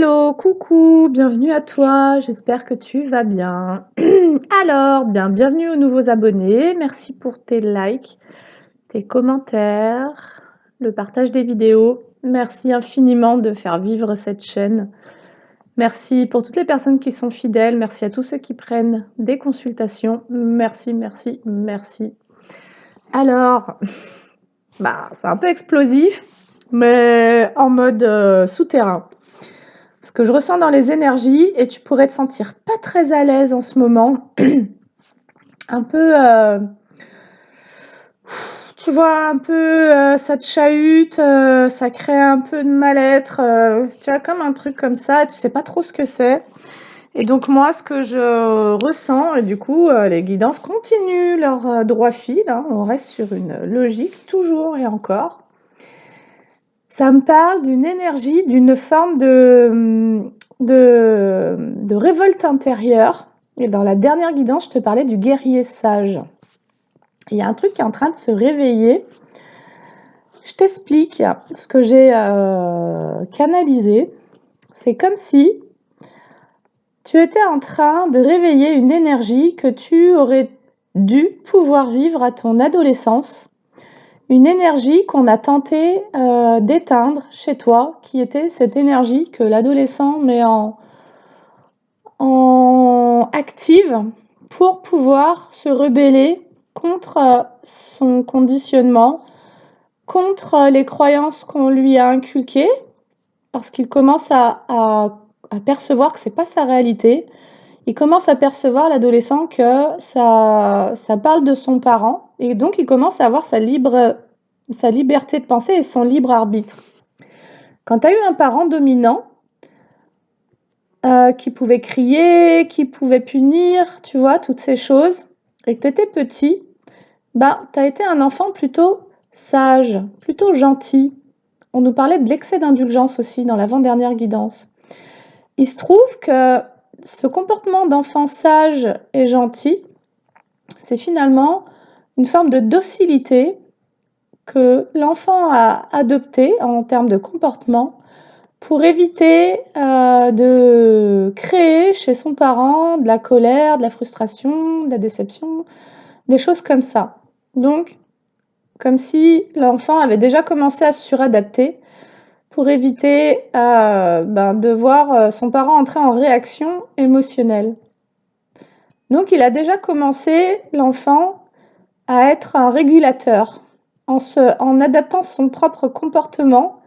Hello, coucou, bienvenue à toi, j'espère que tu vas bien. Alors, bienvenue aux nouveaux abonnés, merci pour tes likes, tes commentaires, le partage des vidéos. Merci infiniment de faire vivre cette chaîne. Merci pour toutes les personnes qui sont fidèles, merci à tous ceux qui prennent des consultations. Merci, merci, merci. Alors, c'est un peu explosif, mais en mode souterrain. Ce que je ressens dans les énergies, et tu pourrais te sentir pas très à l'aise en ce moment, un peu, tu vois, un peu, ça te chahute, ça crée un peu de mal-être, tu vois, comme un truc comme ça, tu sais pas trop ce que c'est. Et donc moi, ce que je ressens, et du coup, les guidances continuent leur droit fil, hein, on reste sur une logique toujours et encore. Ça me parle d'une énergie, d'une forme de révolte intérieure. Et dans la dernière guidance, je te parlais du guerrier sage. Il y a un truc qui est en train de se réveiller. Je t'explique ce que j'ai canalisé. C'est comme si tu étais en train de réveiller une énergie que tu aurais dû pouvoir vivre à ton adolescence. Une énergie qu'on a tenté d'éteindre chez toi, qui était cette énergie que l'adolescent met en active pour pouvoir se rebeller contre son conditionnement, contre les croyances qu'on lui a inculquées, parce qu'il commence à percevoir que c'est pas sa réalité. Il commence à percevoir, l'adolescent, que ça parle de son parent, et donc il commence à avoir sa liberté de penser et son libre arbitre. Quand tu as eu un parent dominant, qui pouvait crier, qui pouvait punir, tu vois, toutes ces choses, et que tu étais petit, tu as été un enfant plutôt sage, plutôt gentil. On nous parlait de l'excès d'indulgence aussi dans l'avant-dernière guidance. Il se trouve que ce comportement d'enfant sage et gentil, c'est finalement une forme de docilité que l'enfant a adoptée en termes de comportement pour éviter de créer chez son parent de la colère, de la frustration, de la déception, des choses comme ça. Donc, comme si l'enfant avait déjà commencé à se suradapter pour éviter de voir son parent entrer en réaction émotionnelle. Donc, il a déjà commencé, l'enfant, à être un régulateur en adaptant son propre comportement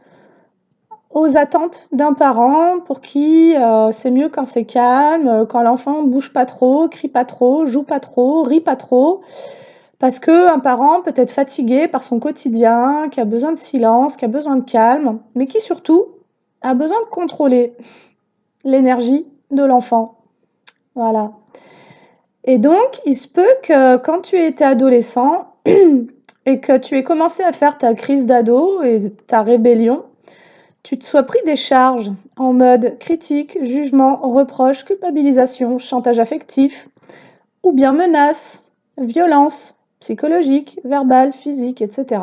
aux attentes d'un parent pour qui c'est mieux quand c'est calme, quand l'enfant bouge pas trop, crie pas trop, joue pas trop, rit pas trop. Parce qu'un parent peut être fatigué par son quotidien, qui a besoin de silence, qui a besoin de calme, mais qui surtout a besoin de contrôler l'énergie de l'enfant. Voilà. Et donc, il se peut que quand tu étais adolescent et que tu aies commencé à faire ta crise d'ado et ta rébellion, tu te sois pris des charges en mode critique, jugement, reproche, culpabilisation, chantage affectif, ou bien menace, violence psychologique, verbale, physique, etc.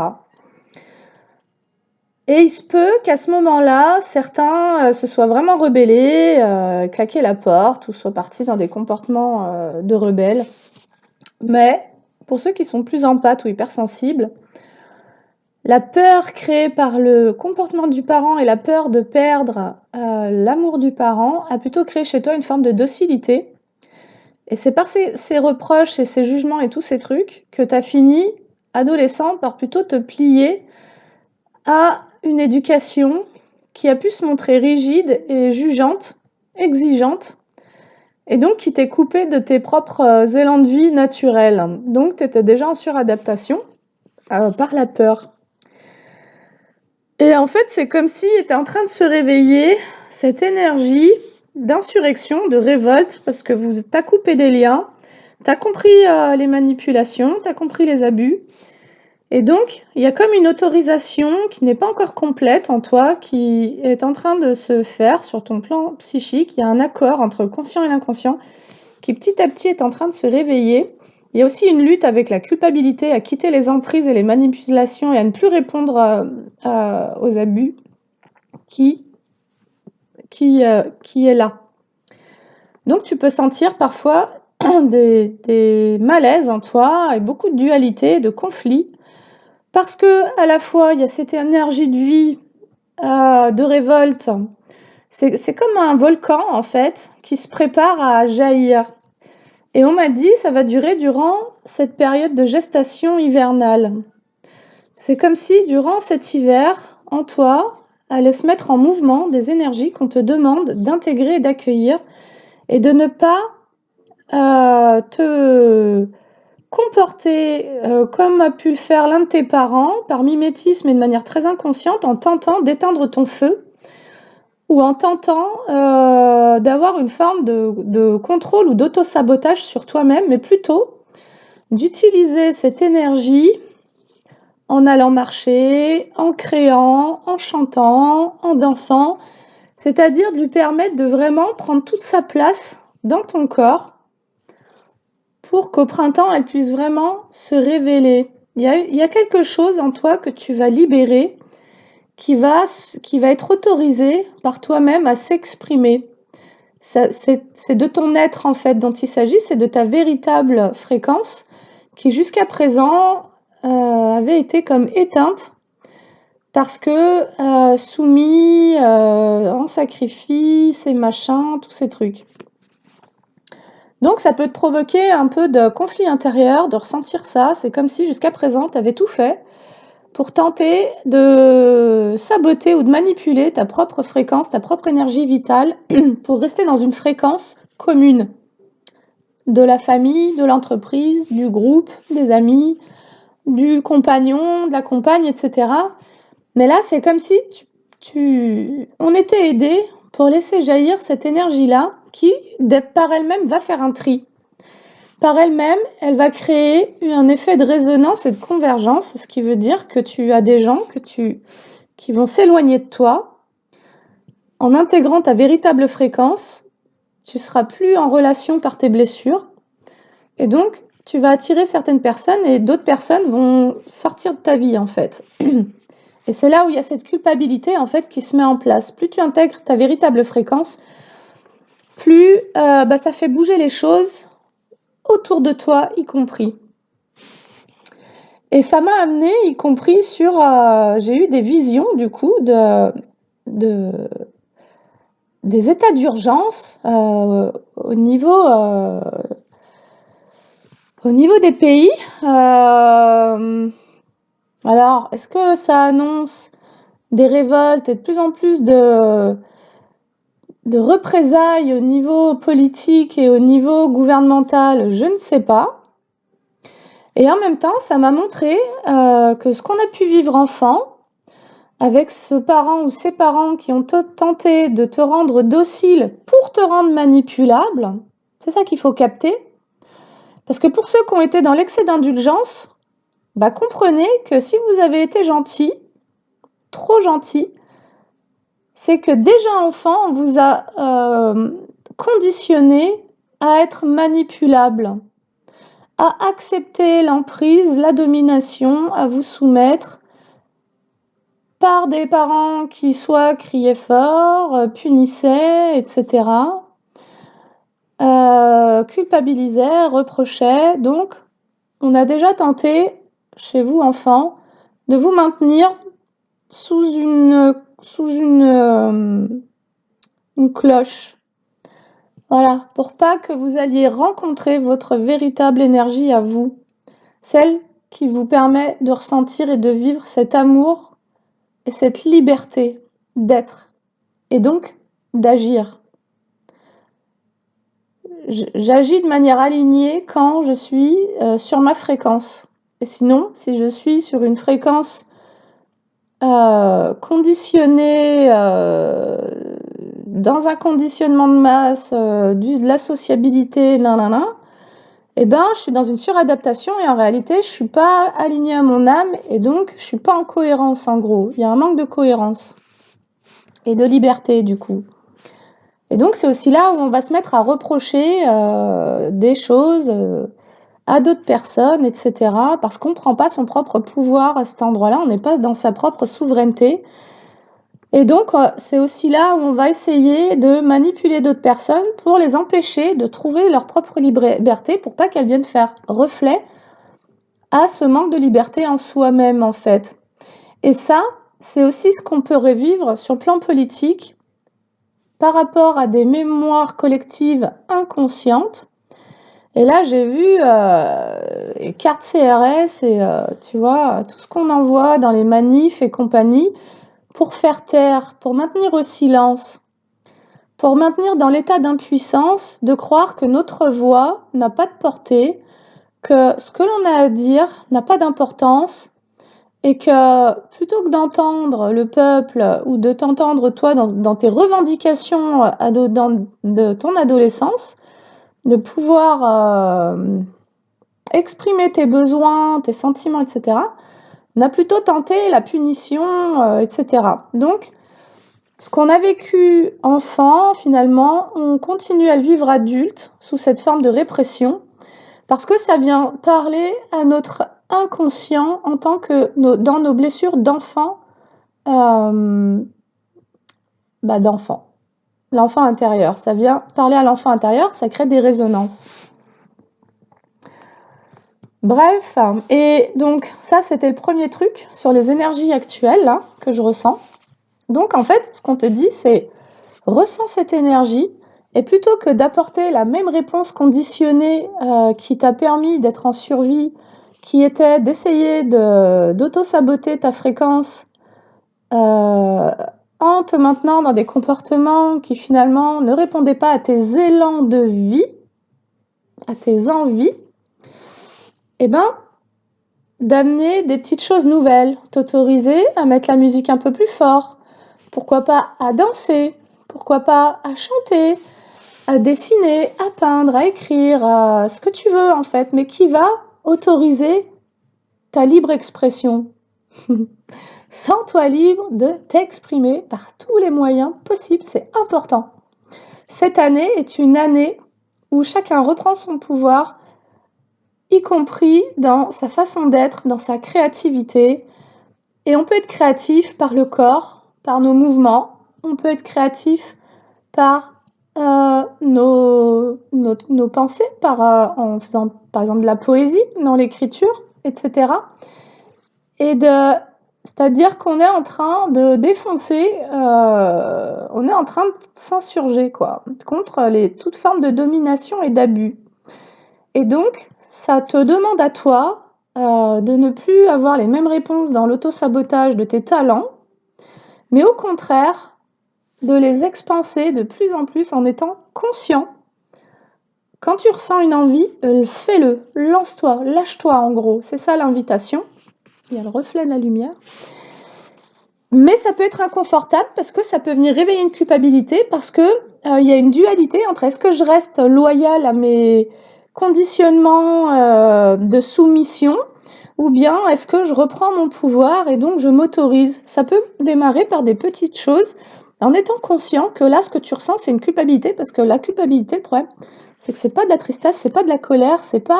Et il se peut qu'à ce moment-là, certains se soient vraiment rebellés, claqué la porte, ou soient partis dans des comportements de rebelles. Mais pour ceux qui sont plus empathes ou hypersensibles, la peur créée par le comportement du parent et la peur de perdre l'amour du parent a plutôt créé chez toi une forme de docilité. Et c'est par ces reproches et ces jugements et tous ces trucs que tu as fini, adolescent, par plutôt te plier à une éducation qui a pu se montrer rigide et jugeante, exigeante, et donc qui t'est coupée de tes propres élans de vie naturels. Donc tu étais déjà en suradaptation par la peur. Et en fait, c'est comme si était en train de se réveiller cette énergie d'insurrection, de révolte, parce que t'as coupé des liens, t'as compris les manipulations, t'as compris les abus. Et donc, il y a comme une autorisation qui n'est pas encore complète en toi, qui est en train de se faire sur ton plan psychique. Il y a un accord entre le conscient et l'inconscient qui petit à petit est en train de se réveiller. Il y a aussi une lutte avec la culpabilité à quitter les emprises et les manipulations et à ne plus répondre aux abus qui qui est là. Donc tu peux sentir parfois des malaises en toi et beaucoup de dualité, de conflit, parce que à la fois il y a cette énergie de vie, de révolte. C'est comme un volcan en fait qui se prépare à jaillir. Et on m'a dit ça va durer durant cette période de gestation hivernale. C'est comme si durant cet hiver, en toi, allaient se mettre en mouvement des énergies qu'on te demande d'intégrer et d'accueillir et de ne pas te comporter comme a pu le faire l'un de tes parents, par mimétisme et de manière très inconsciente, en tentant d'éteindre ton feu ou en tentant d'avoir une forme de contrôle ou d'auto-sabotage sur toi-même, mais plutôt d'utiliser cette énergie en allant marcher, en créant, en chantant, en dansant, c'est-à-dire de lui permettre de vraiment prendre toute sa place dans ton corps pour qu'au printemps, elle puisse vraiment se révéler. Il y a quelque chose en toi que tu vas libérer qui va être autorisé par toi-même à s'exprimer. C'est de ton être en fait dont il s'agit, c'est de ta véritable fréquence qui jusqu'à présent avait été comme éteinte parce que soumis en sacrifice et machin, tous ces trucs. Donc ça peut te provoquer un peu de conflit intérieur, de ressentir ça. C'est comme si jusqu'à présent, tu avais tout fait pour tenter de saboter ou de manipuler ta propre fréquence, ta propre énergie vitale, pour rester dans une fréquence commune de la famille, de l'entreprise, du groupe, des amis, du compagnon, de la compagne, etc. Mais là, c'est comme si on était aidé pour laisser jaillir cette énergie-là qui, par elle-même, va faire un tri. Par elle-même, elle va créer un effet de résonance et de convergence, ce qui veut dire que tu as des gens qui vont s'éloigner de toi. En intégrant ta véritable fréquence, tu seras plus en relation par tes blessures. Et donc, tu vas attirer certaines personnes et d'autres personnes vont sortir de ta vie, en fait. Et c'est là où il y a cette culpabilité, en fait, qui se met en place. Plus tu intègres ta véritable fréquence, plus ça fait bouger les choses autour de toi, y compris. Et ça m'a amené, y compris sur... j'ai eu des visions, du coup, des états d'urgence au niveau des pays. Alors, est-ce que ça annonce des révoltes et de plus en plus de représailles au niveau politique et au niveau gouvernemental? Je ne sais pas. Et en même temps, ça m'a montré que ce qu'on a pu vivre enfant, avec ce parent ou ces parents qui ont tenté de te rendre docile pour te rendre manipulable, c'est ça qu'il faut capter. Parce que pour ceux qui ont été dans l'excès d'indulgence, comprenez que si vous avez été gentil, trop gentil, c'est que déjà enfant, on vous a conditionné à être manipulable, à accepter l'emprise, la domination, à vous soumettre par des parents qui soit criaient fort, punissaient, etc., culpabilisaient, reprochaient. Donc, on a déjà tenté, chez vous enfants, de vous maintenir sous une cloche. Voilà, pour pas que vous alliez rencontrer votre véritable énergie à vous, celle qui vous permet de ressentir et de vivre cet amour et cette liberté d'être et donc d'agir. J'agis de manière alignée quand je suis sur ma fréquence. Et sinon, si je suis sur une fréquence conditionnée dans un conditionnement de masse, de la sociabilité, je suis dans une suradaptation et en réalité, je suis pas alignée à mon âme et donc je suis pas en cohérence en gros. Il y a un manque de cohérence et de liberté du coup. Et donc c'est aussi là où on va se mettre à reprocher des choses à d'autres personnes, etc. parce qu'on prend pas son propre pouvoir à cet endroit-là, on n'est pas dans sa propre souveraineté. Et donc, c'est aussi là où on va essayer de manipuler d'autres personnes pour les empêcher de trouver leur propre liberté, pour pas qu'elles viennent faire reflet à ce manque de liberté en soi-même, en fait. Et ça, c'est aussi ce qu'on peut revivre sur le plan politique par rapport à des mémoires collectives inconscientes. Et là, j'ai vu les cartes CRS et tu vois, tout ce qu'on envoie dans les manifs et compagnie pour faire taire, pour maintenir au silence, pour maintenir dans l'état d'impuissance, de croire que notre voix n'a pas de portée, que ce que l'on a à dire n'a pas d'importance et que plutôt que d'entendre le peuple ou de t'entendre toi dans tes revendications de ton adolescence, de pouvoir exprimer tes besoins, tes sentiments, etc., on a plutôt tenté la punition, etc. Donc, ce qu'on a vécu enfant, finalement, on continue à le vivre adulte sous cette forme de répression parce que ça vient parler à notre inconscient en tant que dans nos blessures d'enfant, d'enfant. L'enfant intérieur, ça vient parler à l'enfant intérieur, ça crée des résonances. Bref, et donc ça c'était le premier truc sur les énergies actuelles là, que je ressens. Donc en fait, ce qu'on te dit c'est ressens cette énergie et plutôt que d'apporter la même réponse conditionnée qui t'a permis d'être en survie, qui était d'essayer d'auto-saboter ta fréquence en te maintenant dans des comportements qui finalement ne répondaient pas à tes élans de vie, à tes envies, et d'amener des petites choses nouvelles, t'autoriser à mettre la musique un peu plus fort, pourquoi pas à danser, pourquoi pas à chanter, à dessiner, à peindre, à écrire, à ce que tu veux en fait, mais qui va autoriser ta libre expression. Sens-toi libre de t'exprimer par tous les moyens possibles, c'est important. Cette année est une année où chacun reprend son pouvoir, y compris dans sa façon d'être, dans sa créativité. Et on peut être créatif par le corps, par nos mouvements. On peut être créatif par nos pensées, en faisant par exemple de la poésie dans l'écriture, etc. C'est-à-dire qu'on est en train de défoncer, on est en train de s'insurger quoi, contre toute forme de domination et d'abus. Et donc, ça te demande à toi de ne plus avoir les mêmes réponses dans l'auto-sabotage de tes talents, mais au contraire, de les expanser de plus en plus en étant conscient. Quand tu ressens une envie, fais-le, lance-toi, lâche-toi en gros. C'est ça l'invitation. Il y a le reflet de la lumière. Mais ça peut être inconfortable parce que ça peut venir réveiller une culpabilité parce que il y a une dualité entre est-ce que je reste loyale à mes conditionnements de soumission ou bien est-ce que je reprends mon pouvoir et donc je m'autorise. Ça peut démarrer par des petites choses en étant conscient que là ce que tu ressens c'est une culpabilité parce que la culpabilité, le problème c'est que c'est pas de la tristesse, c'est pas de la colère, c'est pas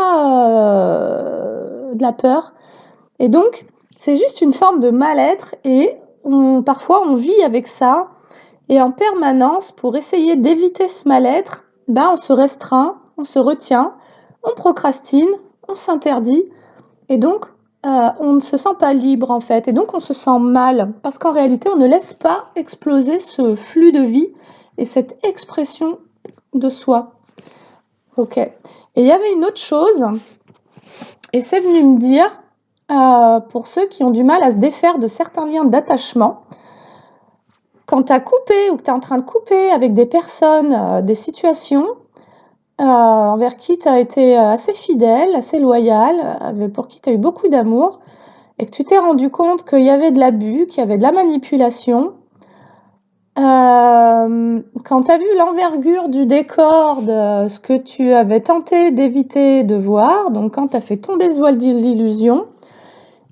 de la peur et donc c'est juste une forme de mal-être et parfois on vit avec ça et en permanence pour essayer d'éviter ce mal-être, on se restreint, on se retient, on procrastine, on s'interdit et donc on ne se sent pas libre en fait et donc on se sent mal parce qu'en réalité on ne laisse pas exploser ce flux de vie et cette expression de soi. Ok. Et il y avait une autre chose et c'est venu me dire pour ceux qui ont du mal à se défaire de certains liens d'attachement, quand tu as coupé ou que tu es en train de couper avec des personnes, des situations envers qui tu as été assez fidèle, assez loyal, pour qui tu as eu beaucoup d'amour, et que tu t'es rendu compte qu'il y avait de l'abus, qu'il y avait de la manipulation, quand tu as vu l'envergure du décor de ce que tu avais tenté d'éviter de voir, donc quand tu as fait tomber ce voile d'illusion,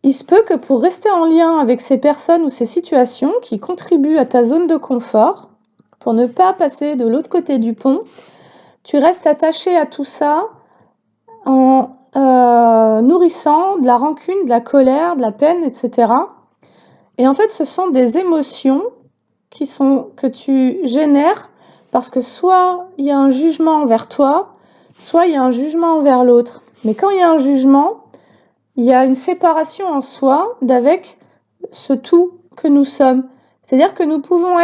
il se peut que pour rester en lien avec ces personnes ou ces situations qui contribuent à ta zone de confort, pour ne pas passer de l'autre côté du pont, tu restes attaché à tout ça en nourrissant de la rancune, de la colère, de la peine, etc. Et en fait, ce sont des émotions que tu génères parce que soit il y a un jugement envers toi, soit il y a un jugement envers l'autre. Mais quand il y a un jugement, il y a une séparation en soi d'avec ce tout que nous sommes. C'est-à-dire que nous pouvons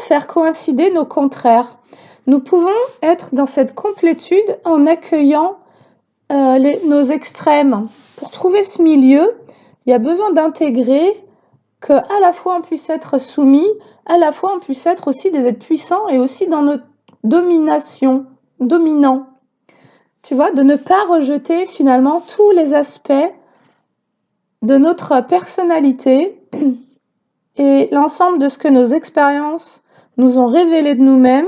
faire coïncider nos contraires. Nous pouvons être dans cette complétude en accueillant nos extrêmes. Pour trouver ce milieu, il y a besoin d'intégrer qu'à la fois on puisse être soumis, à la fois on puisse être aussi des êtres puissants et aussi dans notre domination, dominant. Tu vois, de ne pas rejeter finalement tous les aspects de notre personnalité et l'ensemble de ce que nos expériences nous ont révélé de nous-mêmes,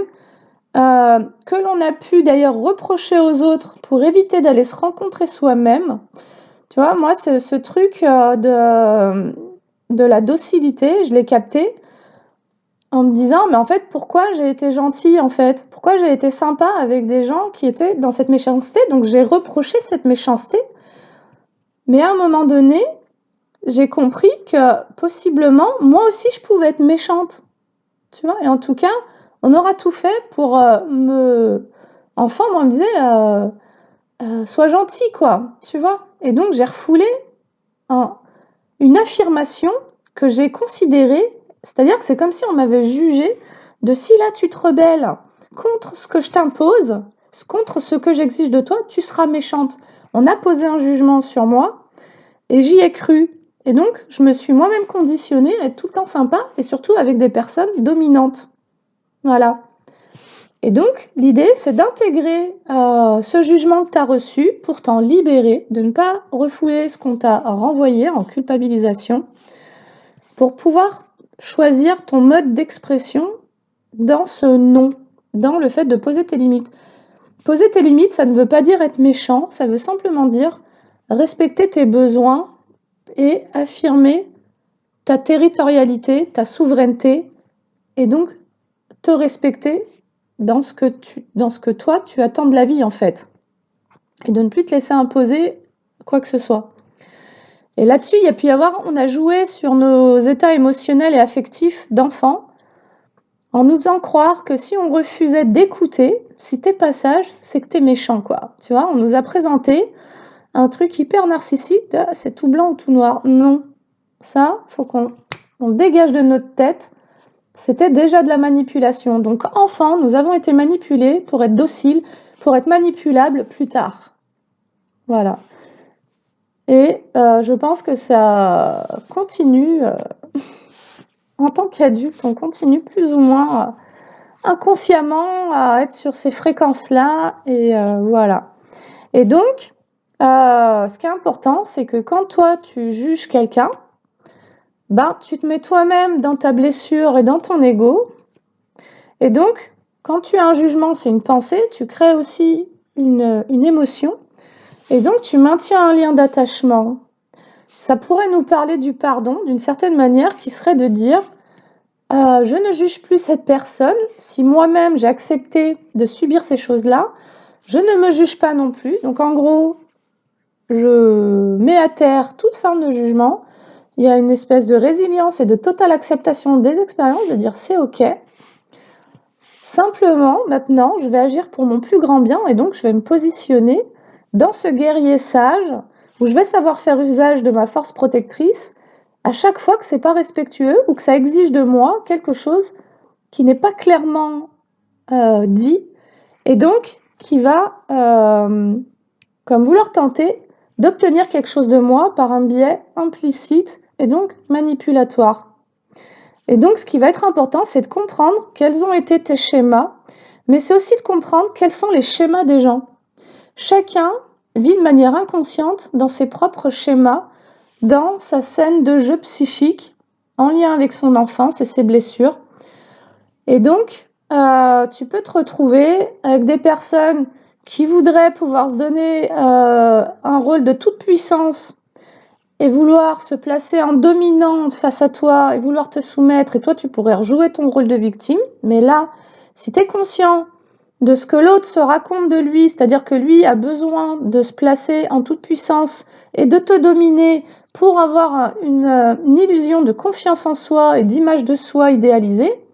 que l'on a pu d'ailleurs reprocher aux autres pour éviter d'aller se rencontrer soi-même. Tu vois, moi, c'est ce truc de la docilité, je l'ai capté en me disant, mais en fait, pourquoi j'ai été gentille, en fait? Pourquoi j'ai été sympa avec des gens qui étaient dans cette méchanceté? Donc, j'ai reproché cette méchanceté. Mais à un moment donné, j'ai compris que possiblement, moi aussi, je pouvais être méchante. Tu vois? Et en tout cas, on aura tout fait pour Enfant, moi, on me disait, sois gentil, quoi. Tu vois? Et donc, j'ai refoulé une affirmation que j'ai considérée, c'est-à-dire que c'est comme si on m'avait jugé de si là tu te rebelles contre ce que je t'impose, contre ce que j'exige de toi, tu seras méchante. On a posé un jugement sur moi et j'y ai cru. Et donc, je me suis moi-même conditionnée à être tout le temps sympa et surtout avec des personnes dominantes. Voilà. Et donc, l'idée, c'est d'intégrer ce jugement que tu as reçu pour t'en libérer, de ne pas refouler ce qu'on t'a renvoyé en culpabilisation, pour pouvoir choisir ton mode d'expression dans ce non, dans le fait de poser tes limites. Poser tes limites, ça ne veut pas dire être méchant, ça veut simplement dire respecter tes besoins et affirmer ta territorialité, ta souveraineté, et donc te respecter dans ce que toi, tu attends de la vie, en fait. Et de ne plus te laisser imposer quoi que ce soit. Et là-dessus, on a joué sur nos états émotionnels et affectifs d'enfants, en nous faisant croire que si on refusait d'écouter, si t'es pas sage, c'est que t'es méchant, quoi. Tu vois, on nous a présenté un truc hyper narcissique, c'est tout blanc ou tout noir. Non. Ça, faut qu'on dégage de notre tête. C'était déjà de la manipulation. Donc, enfant, nous avons été manipulés pour être dociles, pour être manipulables plus tard. Voilà. Et je pense que ça continue. En tant qu'adulte, on continue plus ou moins inconsciemment à être sur ces fréquences-là. Et voilà. Et donc, ce qui est important, c'est que quand toi, tu juges quelqu'un, tu te mets toi-même dans ta blessure et dans ton ego. Et donc, quand tu as un jugement, c'est une pensée, tu crées aussi une émotion. Et donc, tu maintiens un lien d'attachement. Ça pourrait nous parler du pardon, d'une certaine manière, qui serait de dire je ne juge plus cette personne. Si moi-même, j'ai accepté de subir ces choses-là, je ne me juge pas non plus. Donc, en gros, je mets à terre toute forme de jugement. Il y a une espèce de résilience et de totale acceptation des expériences, de dire c'est OK. Simplement, maintenant, je vais agir pour mon plus grand bien et donc je vais me positionner dans ce guerrier sage où je vais savoir faire usage de ma force protectrice à chaque fois que c'est pas respectueux ou que ça exige de moi quelque chose qui n'est pas clairement dit et donc qui va, comme vouloir tenter d'obtenir quelque chose de moi par un biais implicite et donc manipulatoire. Et donc, ce qui va être important, c'est de comprendre quels ont été tes schémas, mais c'est aussi de comprendre quels sont les schémas des gens. Chacun vit de manière inconsciente dans ses propres schémas, dans sa scène de jeu psychique, en lien avec son enfance et ses blessures. Et donc, tu peux te retrouver avec des personnes qui voudraient pouvoir se donner un rôle de toute puissance et vouloir se placer en dominante face à toi et vouloir te soumettre, et toi tu pourrais rejouer ton rôle de victime, mais là, si tu es conscient de ce que l'autre se raconte de lui, c'est-à-dire que lui a besoin de se placer en toute puissance et de te dominer pour avoir une illusion de confiance en soi et d'image de soi idéalisée.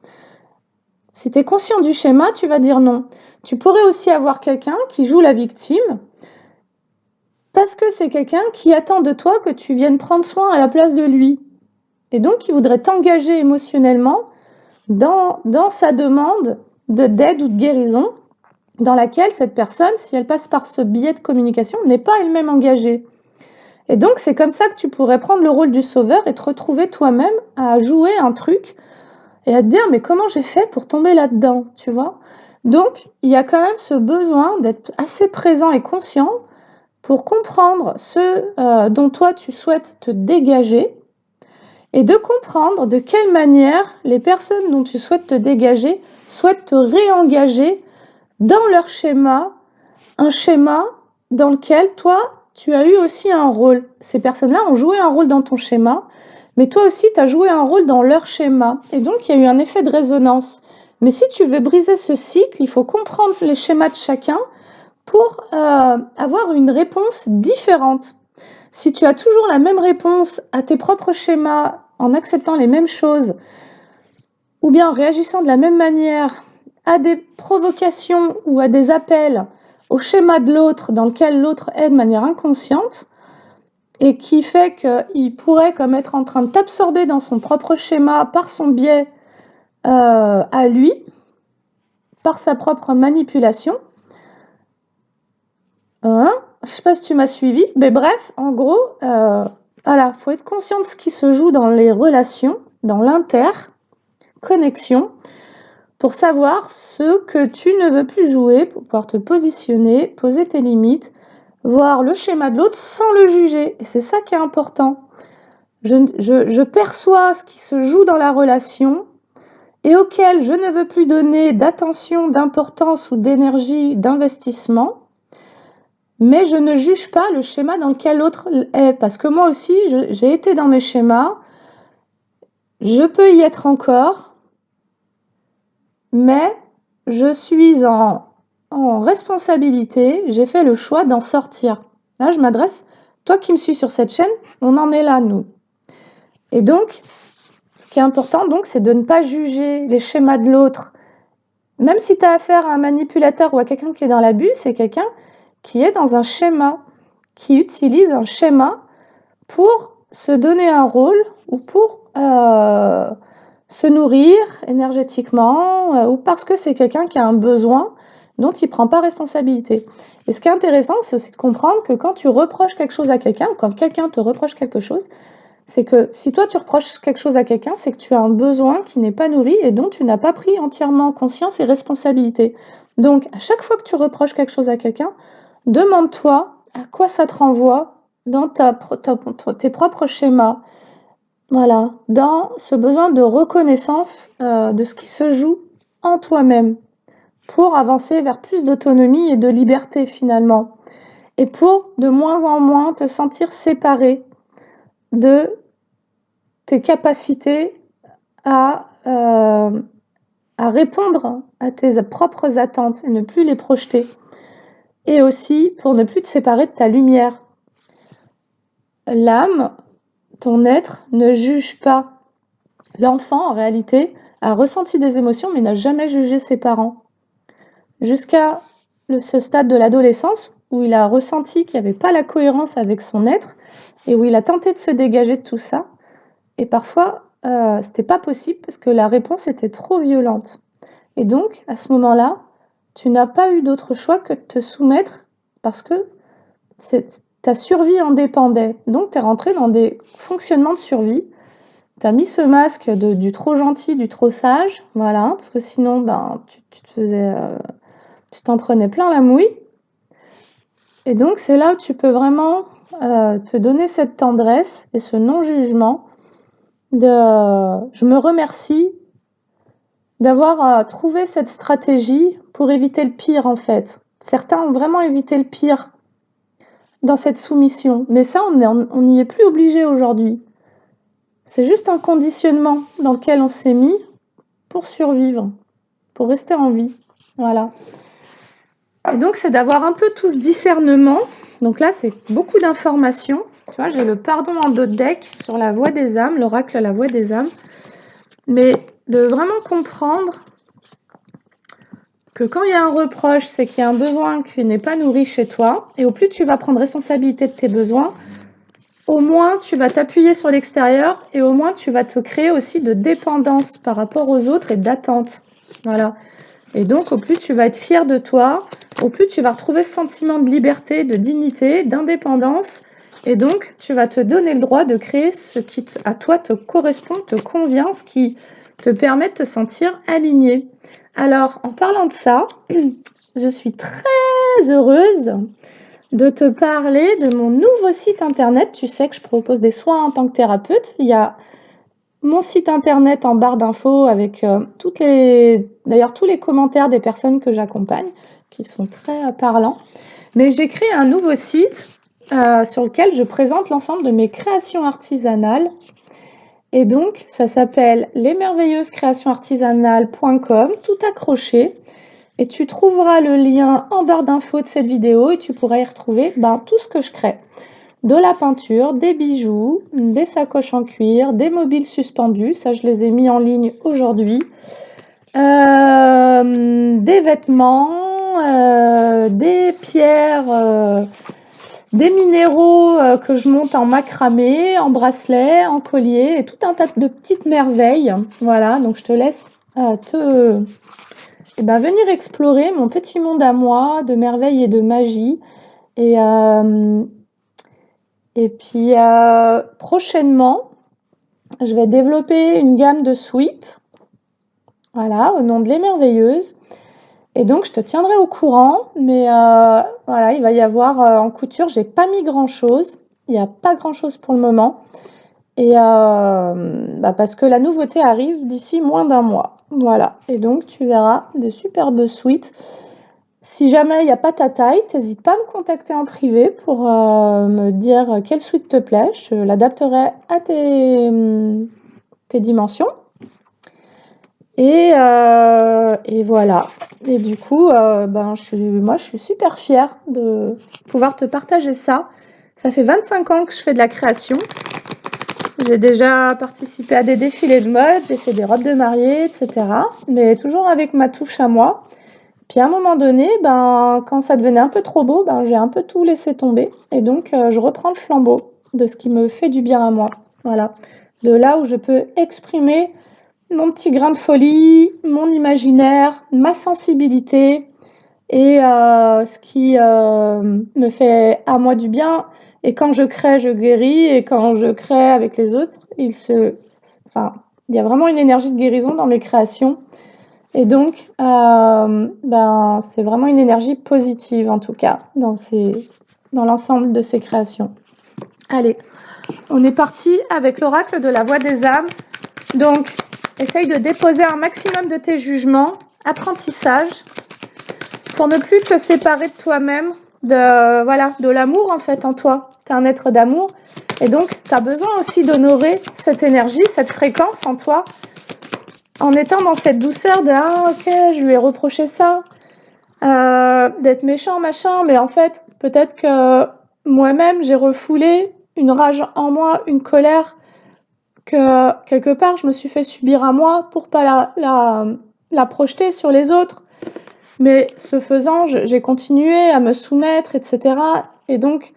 Si tu es conscient du schéma, tu vas dire non. Tu pourrais aussi avoir quelqu'un qui joue la victime parce que c'est quelqu'un qui attend de toi que tu viennes prendre soin à la place de lui. Et donc, il voudrait t'engager émotionnellement dans sa demande d'aide ou de guérison, dans laquelle cette personne, si elle passe par ce biais de communication, n'est pas elle-même engagée. Et donc, c'est comme ça que tu pourrais prendre le rôle du sauveur et te retrouver toi-même à jouer un truc et à te dire « mais comment j'ai fait pour tomber là-dedans ?» tu vois ? Donc, il y a quand même ce besoin d'être assez présent et conscient pour comprendre ce dont toi tu souhaites te dégager et de comprendre de quelle manière les personnes dont tu souhaites te dégager souhaitent te réengager dans leur schéma, un schéma dans lequel toi, tu as eu aussi un rôle. Ces personnes-là ont joué un rôle dans ton schéma, mais toi aussi, tu as joué un rôle dans leur schéma. Et donc, il y a eu un effet de résonance. Mais si tu veux briser ce cycle, il faut comprendre les schémas de chacun pour avoir une réponse différente. Si tu as toujours la même réponse à tes propres schémas en acceptant les mêmes choses, ou bien en réagissant de la même manière à des provocations ou à des appels au schéma de l'autre dans lequel l'autre est de manière inconsciente et qui fait qu'il pourrait comme être en train de t'absorber dans son propre schéma par son biais à lui, par sa propre manipulation. Je ne sais pas si tu m'as suivi, mais bref, en gros, voilà, faut être conscient de ce qui se joue dans les relations, dans l'interconnexion, pour savoir ce que tu ne veux plus jouer, pour pouvoir te positionner, poser tes limites, voir le schéma de l'autre sans le juger. Et c'est ça qui est important. Je perçois ce qui se joue dans la relation et auquel je ne veux plus donner d'attention, d'importance ou d'énergie, d'investissement, mais je ne juge pas le schéma dans lequel l'autre est. Parce que moi aussi, j'ai été dans mes schémas, je peux y être encore, mais je suis en responsabilité, j'ai fait le choix d'en sortir. Là, je m'adresse, toi qui me suis sur cette chaîne, on en est là, nous. Et donc, ce qui est important, donc, c'est de ne pas juger les schémas de l'autre. Même si tu as affaire à un manipulateur ou à quelqu'un qui est dans l'abus, c'est quelqu'un qui est dans un schéma, qui utilise un schéma pour se donner un rôle ou pour se nourrir énergétiquement ou parce que c'est quelqu'un qui a un besoin dont il ne prend pas responsabilité. Et ce qui est intéressant, c'est aussi de comprendre que quand tu reproches quelque chose à quelqu'un ou quand quelqu'un te reproche quelque chose, c'est que si toi tu reproches quelque chose à quelqu'un, c'est que tu as un besoin qui n'est pas nourri et dont tu n'as pas pris entièrement conscience et responsabilité. Donc, à chaque fois que tu reproches quelque chose à quelqu'un, demande-toi à quoi ça te renvoie dans tes propres schémas. Voilà, dans ce besoin de reconnaissance de ce qui se joue en toi-même pour avancer vers plus d'autonomie et de liberté finalement. Et pour de moins en moins te sentir séparé de tes capacités à répondre à tes propres attentes et ne plus les projeter. Et aussi pour ne plus te séparer de ta lumière. L'âme, ton être, ne juge pas. L'enfant, en réalité, a ressenti des émotions mais n'a jamais jugé ses parents. Jusqu'à ce stade de l'adolescence où il a ressenti qu'il n'y avait pas la cohérence avec son être et où il a tenté de se dégager de tout ça. Et parfois, c'était pas possible parce que la réponse était trop violente. Et donc, à ce moment-là, tu n'as pas eu d'autre choix que de te soumettre parce que ta survie en dépendait. Donc, tu es rentré dans des fonctionnements de survie. Tu as mis ce masque du trop gentil, du trop sage, voilà, parce que sinon, ben, tu t'en prenais plein la mouille. Et donc, c'est là où tu peux vraiment te donner cette tendresse et ce non-jugement je me remercie d'avoir trouvé cette stratégie pour éviter le pire, en fait. Certains ont vraiment évité le pire dans cette soumission, mais ça, on n'y est plus obligé aujourd'hui. C'est juste un conditionnement dans lequel on s'est mis pour survivre, pour rester en vie. Voilà. Et donc, c'est d'avoir un peu tout ce discernement. Donc là, c'est beaucoup d'informations Tu vois, j'ai le pardon en dos de deck sur la voix des âmes, l'oracle la voix des âmes. Mais de vraiment comprendre que quand il y a un reproche, c'est qu'il y a un besoin qui n'est pas nourri chez toi. Et au plus tu vas prendre responsabilité de tes besoins, au moins tu vas t'appuyer sur l'extérieur et au moins tu vas te créer aussi de dépendance par rapport aux autres et d'attente. Voilà. Et donc, au plus tu vas être fier de toi, au plus tu vas retrouver ce sentiment de liberté, de dignité, d'indépendance. Et donc, tu vas te donner le droit de créer ce qui à toi te correspond, te convient, ce qui te permet de te sentir aligné. Alors, en parlant de ça, je suis très heureuse de te parler de mon nouveau site internet. Tu sais que je propose des soins en tant que thérapeute. Il y a mon site internet en barre d'infos avec d'ailleurs tous les commentaires des personnes que j'accompagne, qui sont très parlants. Mais j'ai créé un nouveau site sur lequel je présente l'ensemble de mes créations artisanales. Et donc, ça s'appelle lesmerveilleusecreationartisanales.com, tout accroché. Et tu trouveras le lien en barre d'infos de cette vidéo et tu pourras y retrouver tout ce que je crée. De la peinture, des bijoux, des sacoches en cuir, des mobiles suspendus, ça je les ai mis en ligne aujourd'hui, des vêtements, des pierres, des minéraux que je monte en macramé, en bracelet, en collier, et tout un tas de petites merveilles. Voilà, donc je te laisse venir explorer mon petit monde à moi de merveilles et de magie. Et puis prochainement, je vais développer une gamme de sweats, voilà, au nom de Les Merveilleuses. Et donc, je te tiendrai au courant, mais voilà, il va y avoir en couture, j'ai pas mis grand-chose. Il n'y a pas grand-chose pour le moment. Et parce que la nouveauté arrive d'ici moins d'un mois. Voilà. Et donc, tu verras des superbes sweats. Si jamais il n'y a pas ta taille, n'hésite pas à me contacter en privé pour me dire quelle suite te plaît. Je l'adapterai à tes dimensions. Et voilà. Et du coup, je suis super fière de pouvoir te partager ça. Ça fait 25 ans que je fais de la création. J'ai déjà participé à des défilés de mode, j'ai fait des robes de mariée, etc. Mais toujours avec ma touche à moi. Puis à un moment donné, quand ça devenait un peu trop beau, j'ai un peu tout laissé tomber. Et donc, je reprends le flambeau de ce qui me fait du bien à moi. Voilà. De là où je peux exprimer mon petit grain de folie, mon imaginaire, ma sensibilité et ce qui me fait à moi du bien. Et quand je crée, je guéris. Et quand je crée avec les autres, il y a vraiment une énergie de guérison dans mes créations. Et donc, c'est vraiment une énergie positive, en tout cas, dans l'ensemble de ces créations. Allez, on est parti avec l'oracle de la voix des âmes. Donc, essaye de déposer un maximum de tes jugements, apprentissage, pour ne plus te séparer de toi-même, de l'amour, en fait, en toi. Tu es un être d'amour. Et donc, tu as besoin aussi d'honorer cette énergie, cette fréquence en toi, en étant dans cette douceur de « Ah, ok, je lui ai reproché ça, d'être méchant, machin, mais en fait, peut-être que moi-même, j'ai refoulé une rage en moi, une colère que, quelque part, je me suis fait subir à moi pour pas la projeter sur les autres. Mais ce faisant, j'ai continué à me soumettre, etc. Et donc,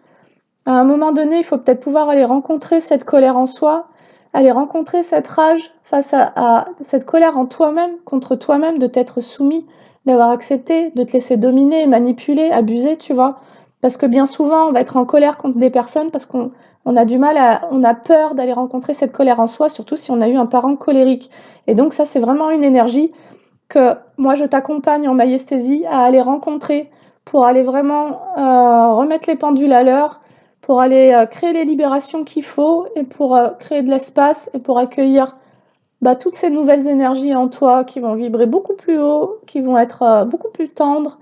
à un moment donné, il faut peut-être pouvoir aller rencontrer cette colère en soi, aller rencontrer cette rage face à cette colère en toi-même, contre toi-même, de t'être soumis, d'avoir accepté, de te laisser dominer, manipuler, abuser, tu vois. Parce que bien souvent, on va être en colère contre des personnes parce qu'on a du mal on a peur d'aller rencontrer cette colère en soi, surtout si on a eu un parent colérique. Et donc ça, c'est vraiment une énergie que moi, je t'accompagne en maïesthésie à aller rencontrer pour aller vraiment remettre les pendules à l'heure, pour aller créer les libérations qu'il faut et pour créer de l'espace et pour accueillir toutes ces nouvelles énergies en toi qui vont vibrer beaucoup plus haut, qui vont être beaucoup plus tendres,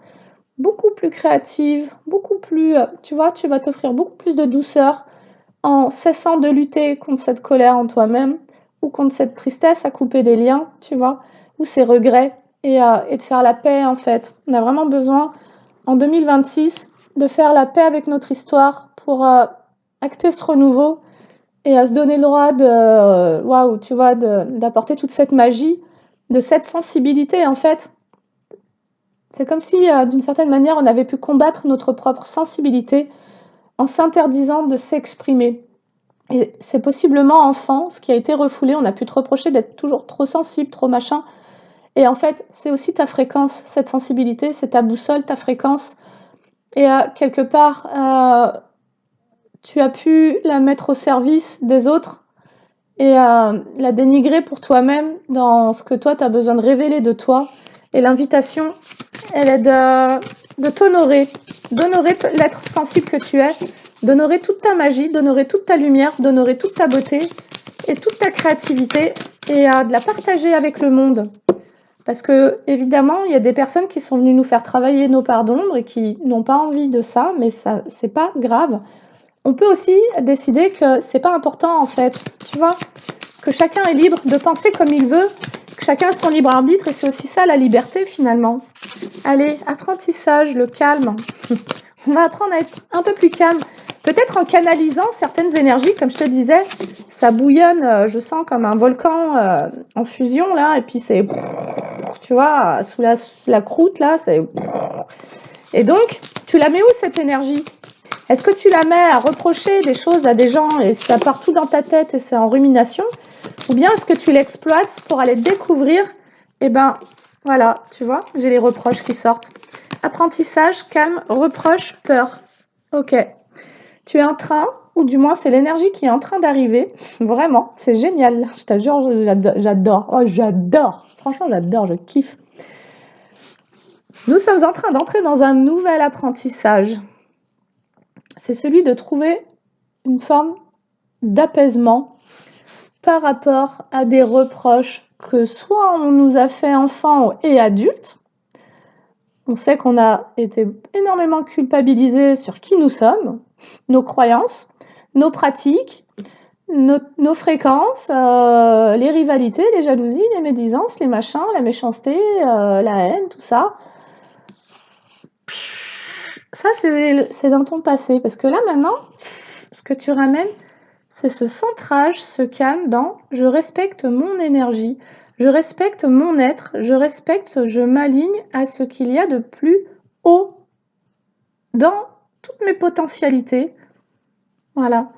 beaucoup plus créatives, beaucoup plus, tu vois, tu vas t'offrir beaucoup plus de douceur en cessant de lutter contre cette colère en toi-même ou contre cette tristesse à couper des liens, tu vois, ou ces regrets et de faire la paix en fait. On a vraiment besoin en 2026 de faire la paix avec notre histoire pour acter ce renouveau et à se donner le droit de, waouh, tu vois, d'apporter toute cette magie, de cette sensibilité en fait. C'est comme si, d'une certaine manière, on avait pu combattre notre propre sensibilité en s'interdisant de s'exprimer. Et c'est possiblement enfant, ce qui a été refoulé, on a pu te reprocher d'être toujours trop sensible, trop machin. Et en fait, c'est aussi ta fréquence, cette sensibilité, c'est ta boussole, ta fréquence. Et quelque part, tu as pu la mettre au service des autres et la dénigrer pour toi-même dans ce que toi, tu as besoin de révéler de toi. Et l'invitation, elle est de t'honorer, d'honorer l'être sensible que tu es, d'honorer toute ta magie, d'honorer toute ta lumière, d'honorer toute ta beauté et toute ta créativité et de la partager avec le monde. Parce que, évidemment, il y a des personnes qui sont venues nous faire travailler nos parts d'ombre et qui n'ont pas envie de ça, mais ça, c'est pas grave. On peut aussi décider que c'est pas important, en fait. Tu vois, que chacun est libre de penser comme il veut, que chacun a son libre arbitre, et c'est aussi ça la liberté, finalement. Allez, apprentissage, le calme. On va apprendre à être un peu plus calme. Peut-être en canalisant certaines énergies, comme je te disais, ça bouillonne, je sens comme un volcan en fusion, là, et puis c'est, tu vois, sous la croûte, là, c'est... Et donc, tu la mets où, cette énergie? Est-ce que tu la mets à reprocher des choses à des gens et ça part tout dans ta tête et c'est en rumination? Ou bien est-ce que tu l'exploites pour aller découvrir? Eh ben, voilà, tu vois, j'ai les reproches qui sortent. Apprentissage, calme, reproche, peur. Ok. Tu es en train, ou du moins c'est l'énergie qui est en train d'arriver. Vraiment, c'est génial. Je te jure, j'adore. Oh, j'adore. Franchement, j'adore, je kiffe. Nous sommes en train d'entrer dans un nouvel apprentissage. C'est celui de trouver une forme d'apaisement par rapport à des reproches que soit on nous a fait enfant et adultes. On sait qu'on a été énormément culpabilisés sur qui nous sommes, nos croyances, nos pratiques, nos fréquences, les rivalités, les jalousies, les médisances, les machins, la méchanceté, la haine, tout ça. Ça, c'est dans ton passé. Parce que là, maintenant, ce que tu ramènes, c'est ce centrage, ce calme dans « je respecte mon énergie, je respecte mon être, je m'aligne à ce qu'il y a de plus haut dans toutes mes potentialités. » Voilà.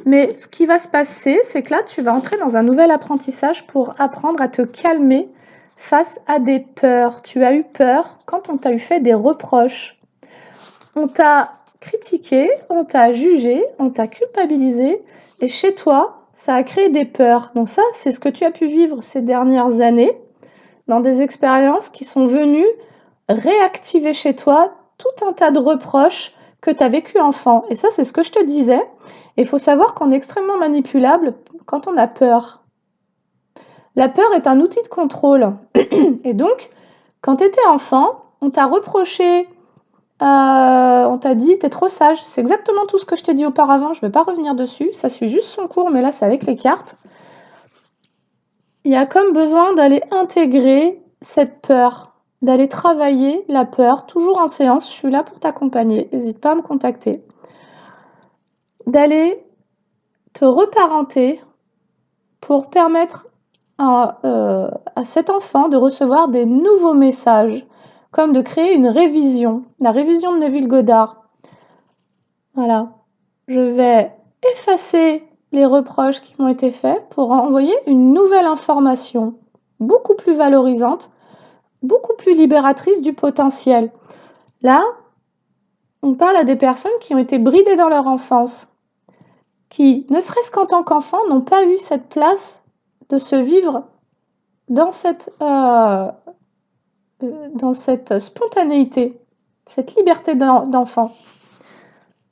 Mais ce qui va se passer, c'est que là, tu vas entrer dans un nouvel apprentissage pour apprendre à te calmer face à des peurs. Tu as eu peur quand on t'a eu fait des reproches. On t'a critiqué, on t'a jugé, on t'a culpabilisé, et chez toi, ça a créé des peurs. Donc ça, c'est ce que tu as pu vivre ces dernières années, dans des expériences qui sont venues réactiver chez toi tout un tas de reproches que tu as vécu enfant. Et ça, c'est ce que je te disais. Il faut savoir qu'on est extrêmement manipulable quand on a peur. La peur est un outil de contrôle. Et donc, quand tu étais enfant, on t'a reproché, on t'a dit « t'es trop sage ». C'est exactement tout ce que je t'ai dit auparavant, je ne vais pas revenir dessus. Ça suit juste son cours, mais là, c'est avec les cartes. Il y a comme besoin d'aller intégrer cette peur, d'aller travailler la peur, toujours en séance, je suis là pour t'accompagner, n'hésite pas à me contacter. D'aller te reparenter pour permettre à cet enfant de recevoir des nouveaux messages, comme de créer une révision, la révision de Neville-Goddard. Voilà, je vais effacer les reproches qui m'ont été faits pour envoyer une nouvelle information, beaucoup plus valorisante, beaucoup plus libératrice du potentiel. Là, on parle à des personnes qui ont été bridées dans leur enfance, qui, ne serait-ce qu'en tant qu'enfant, n'ont pas eu cette place de se vivre dans cette spontanéité, cette liberté d'enfant.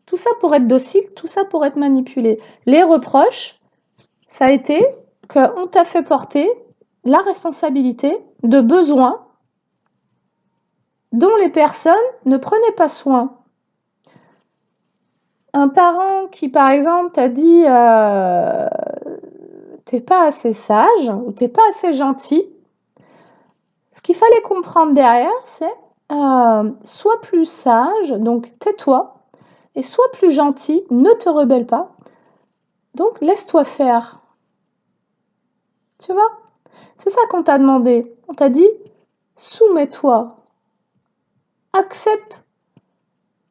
Tout ça pour être docile, tout ça pour être manipulé. Les reproches, ça a été qu'on t'a fait porter la responsabilité de besoins dont les personnes ne prenaient pas soin. Un parent qui, par exemple, t'a dit t'es pas assez sage ou t'es pas assez gentil, ce qu'il fallait comprendre derrière, c'est sois plus sage, donc tais-toi, et sois plus gentil, ne te rebelle pas. Donc, laisse-toi faire. Tu vois? C'est ça qu'on t'a demandé. On t'a dit, soumets-toi. Accepte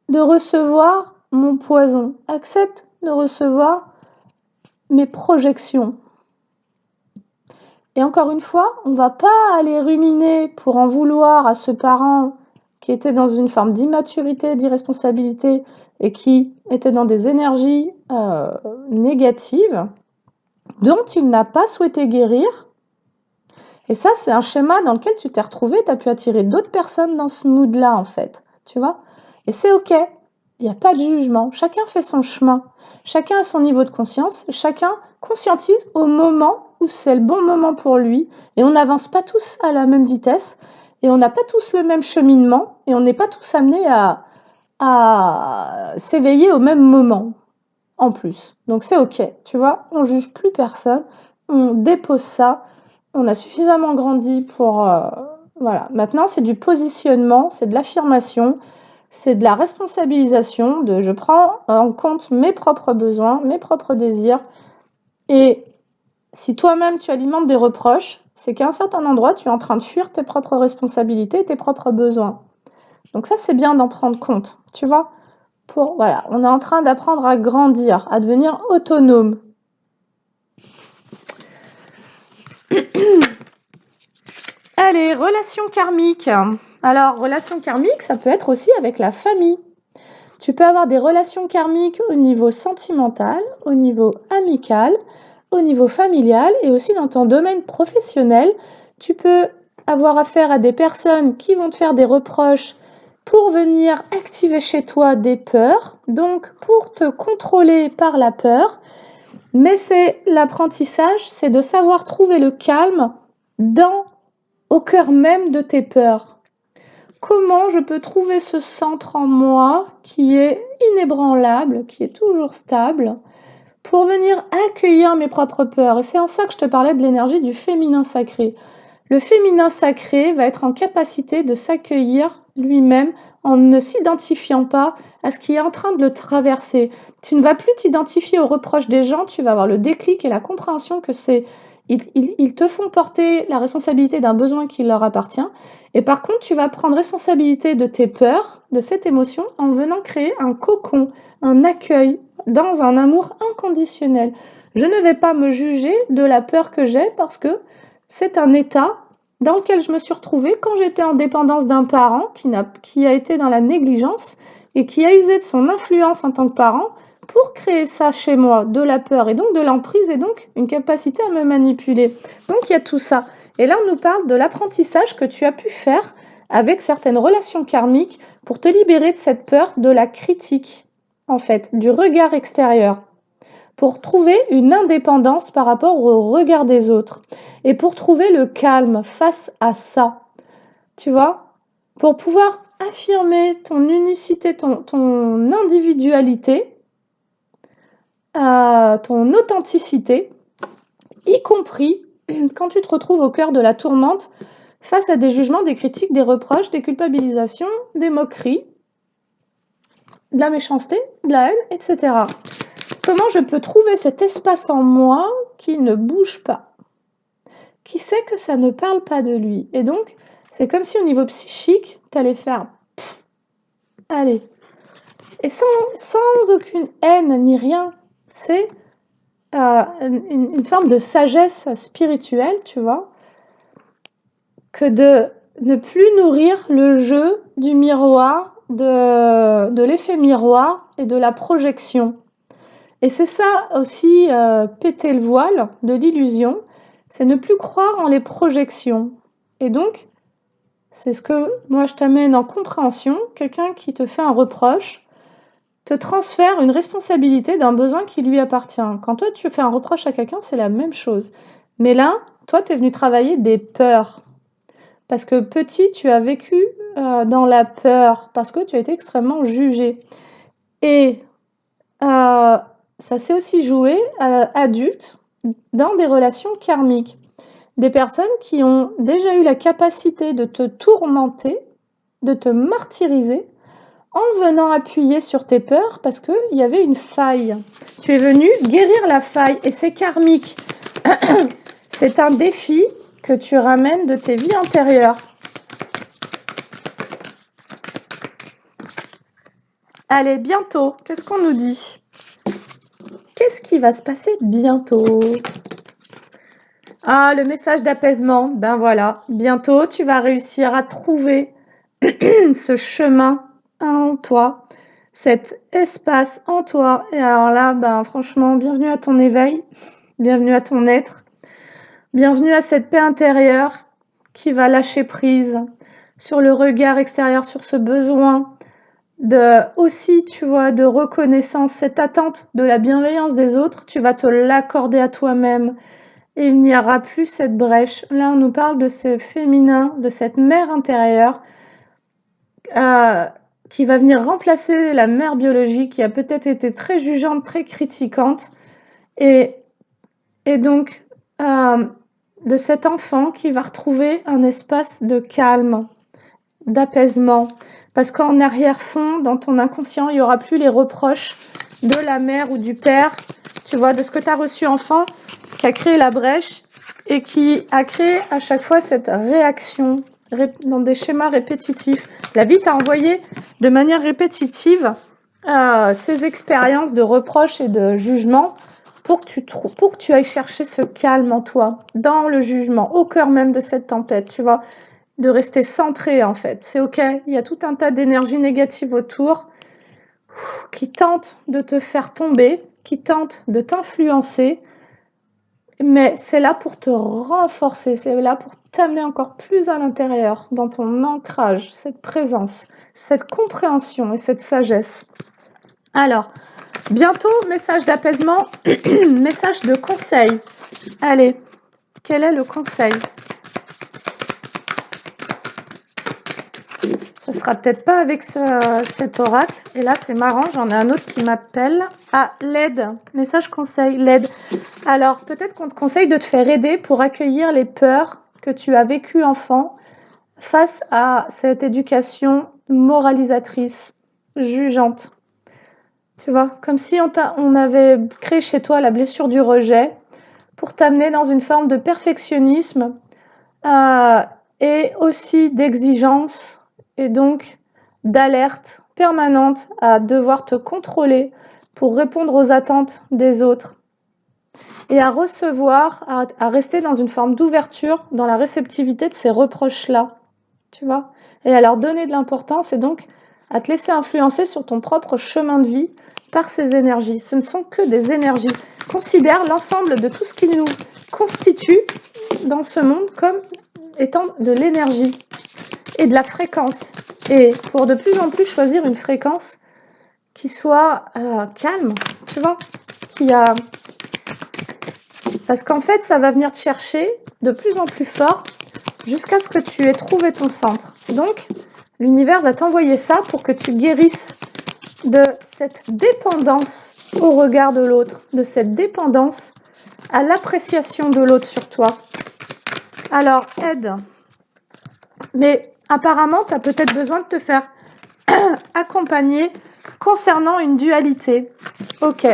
de recevoir mon poison. Accepte de recevoir mes projections. Et encore une fois, on ne va pas aller ruminer pour en vouloir à ce parent qui était dans une forme d'immaturité, d'irresponsabilité et qui était dans des énergies négatives dont il n'a pas souhaité guérir. Et ça, c'est un schéma dans lequel tu t'es retrouvé, tu as pu attirer d'autres personnes dans ce mood-là, en fait, tu vois. Et c'est OK, il n'y a pas de jugement, chacun fait son chemin, chacun a son niveau de conscience, chacun conscientise au moment où c'est le bon moment pour lui, et on n'avance pas tous à la même vitesse, et on n'a pas tous le même cheminement, et on n'est pas tous amenés à s'éveiller au même moment, en plus. Donc c'est OK, tu vois, on juge plus personne, on dépose ça, on a suffisamment grandi pour... voilà. Maintenant, c'est du positionnement, c'est de l'affirmation, c'est de la responsabilisation, de je prends en compte mes propres besoins, mes propres désirs. Et si toi-même tu alimentes des reproches, c'est qu'à un certain endroit, tu es en train de fuir tes propres responsabilités et tes propres besoins. Donc ça, c'est bien d'en prendre compte, tu vois. Voilà, on est en train d'apprendre à grandir, à devenir autonome. Allez, relations karmiques. Alors, relations karmiques, ça peut être aussi avec la famille. Tu peux avoir des relations karmiques au niveau sentimental, au niveau amical, au niveau familial et aussi dans ton domaine professionnel. Tu peux avoir affaire à des personnes qui vont te faire des reproches pour venir activer chez toi des peurs, donc pour te contrôler par la peur. Mais c'est l'apprentissage, c'est de savoir trouver le calme au cœur même de tes peurs. Comment je peux trouver ce centre en moi qui est inébranlable, qui est toujours stable, pour venir accueillir mes propres peurs? Et c'est en ça que je te parlais de l'énergie du féminin sacré. Le féminin sacré va être en capacité de s'accueillir lui-même en ne s'identifiant pas à ce qui est en train de le traverser. Tu ne vas plus t'identifier aux reproches des gens, tu vas avoir le déclic et la compréhension que ils te font porter la responsabilité d'un besoin qui leur appartient. Et par contre, tu vas prendre responsabilité de tes peurs, de cette émotion, en venant créer un cocon, un accueil dans un amour inconditionnel. Je ne vais pas me juger de la peur que j'ai parce que c'est un état dans lequel je me suis retrouvée quand j'étais en dépendance d'un parent qui a été dans la négligence et qui a usé de son influence en tant que parent pour créer ça chez moi, de la peur et donc de l'emprise et donc une capacité à me manipuler. Donc il y a tout ça. Et là, on nous parle de l'apprentissage que tu as pu faire avec certaines relations karmiques pour te libérer de cette peur de la critique, en fait, du regard extérieur, pour trouver une indépendance par rapport au regard des autres et pour trouver le calme face à ça, tu vois, pour pouvoir affirmer ton unicité, ton individualité, ton authenticité, y compris quand tu te retrouves au cœur de la tourmente face à des jugements, des critiques, des reproches, des culpabilisations, des moqueries, de la méchanceté, de la haine, etc. Comment je peux trouver cet espace en moi qui ne bouge pas, qui sait que ça ne parle pas de lui? Et donc, c'est comme si au niveau psychique, tu allais faire pff, allez. Et sans aucune haine ni rien. C'est une forme de sagesse spirituelle, tu vois, que de ne plus nourrir le jeu du miroir, de l'effet miroir et de la projection. Et c'est ça aussi, péter le voile de l'illusion, c'est ne plus croire en les projections. Et donc, c'est ce que moi je t'amène en compréhension. Quelqu'un qui te fait un reproche te transfère une responsabilité d'un besoin qui lui appartient. Quand toi tu fais un reproche à quelqu'un, c'est la même chose. Mais là, toi tu es venu travailler des peurs. Parce que petit, tu as vécu dans la peur, parce que tu as été extrêmement jugé. Et ça s'est aussi joué adulte dans des relations karmiques. Des personnes qui ont déjà eu la capacité de te tourmenter, de te martyriser, en venant appuyer sur tes peurs parce qu'il y avait une faille. Tu es venu guérir la faille et c'est karmique. C'est un défi que tu ramènes de tes vies antérieures. Allez, bientôt, qu'est-ce qu'on nous dit? Qu'est-ce qui va se passer bientôt? Ah, le message d'apaisement, ben voilà. Bientôt, tu vas réussir à trouver ce chemin en toi, cet espace en toi. Et alors là, ben franchement, bienvenue à ton éveil, bienvenue à ton être, bienvenue à cette paix intérieure qui va lâcher prise sur le regard extérieur, sur ce besoin de aussi, tu vois, de reconnaissance, cette attente de la bienveillance des autres, tu vas te l'accorder à toi-même. Et il n'y aura plus cette brèche. Là, on nous parle de ce féminin, de cette mère intérieure qui va venir remplacer la mère biologique qui a peut-être été très jugeante, très critiquante. Et donc, de cet enfant qui va retrouver un espace de calme, d'apaisement. Parce qu'en arrière-fond, dans ton inconscient, il n'y aura plus les reproches de la mère ou du père, tu vois, de ce que tu as reçu enfant, qui a créé la brèche et qui a créé à chaque fois cette réaction dans des schémas répétitifs. La vie t'a envoyé de manière répétitive ces expériences de reproches et de jugement pour que tu ailles chercher ce calme en toi, dans le jugement, au cœur même de cette tempête, tu vois, de rester centré en fait. C'est ok, il y a tout un tas d'énergie négative autour qui tentent de te faire tomber, qui tentent de t'influencer, mais c'est là pour te renforcer, c'est là pour t'amener encore plus à l'intérieur, dans ton ancrage, cette présence, cette compréhension et cette sagesse. Alors, bientôt, message d'apaisement, message de conseil. Allez, quel est le conseil? Ce sera peut-être pas avec cet oracle. Et là, c'est marrant, j'en ai un autre qui m'appelle. Ah, l'aide. Message conseil, l'aide. Alors, peut-être qu'on te conseille de te faire aider pour accueillir les peurs que tu as vécues enfant face à cette éducation moralisatrice, jugeante. Tu vois, comme si on avait créé chez toi la blessure du rejet pour t'amener dans une forme de perfectionnisme et aussi d'exigence et donc d'alerte permanente à devoir te contrôler pour répondre aux attentes des autres et à recevoir, à rester dans une forme d'ouverture, dans la réceptivité de ces reproches-là, tu vois, et à leur donner de l'importance et donc à te laisser influencer sur ton propre chemin de vie par ces énergies. Ce ne sont que des énergies. Considère l'ensemble de tout ce qui nous constitue dans ce monde comme étant de l'énergie et de la fréquence. Et pour de plus en plus choisir une fréquence qui soit calme, tu vois, parce qu'en fait, ça va venir te chercher de plus en plus fort jusqu'à ce que tu aies trouvé ton centre. Donc, l'univers va t'envoyer ça pour que tu guérisses de cette dépendance au regard de l'autre, de cette dépendance à l'appréciation de l'autre sur toi. Alors, aide. Mais apparemment, tu as peut-être besoin de te faire accompagner concernant une dualité. Ok.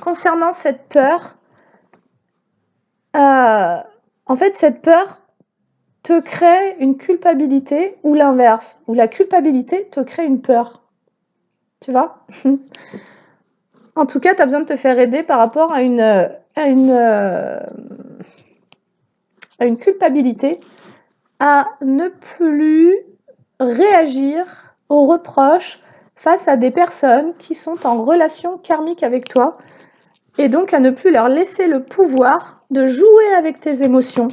Concernant cette peur, en fait, cette peur te crée une culpabilité ou l'inverse, où la culpabilité te crée une peur. Tu vois? En tout cas, tu as besoin de te faire aider par rapport à une culpabilité, à ne plus réagir aux reproches face à des personnes qui sont en relation karmique avec toi et donc à ne plus leur laisser le pouvoir de jouer avec tes émotions.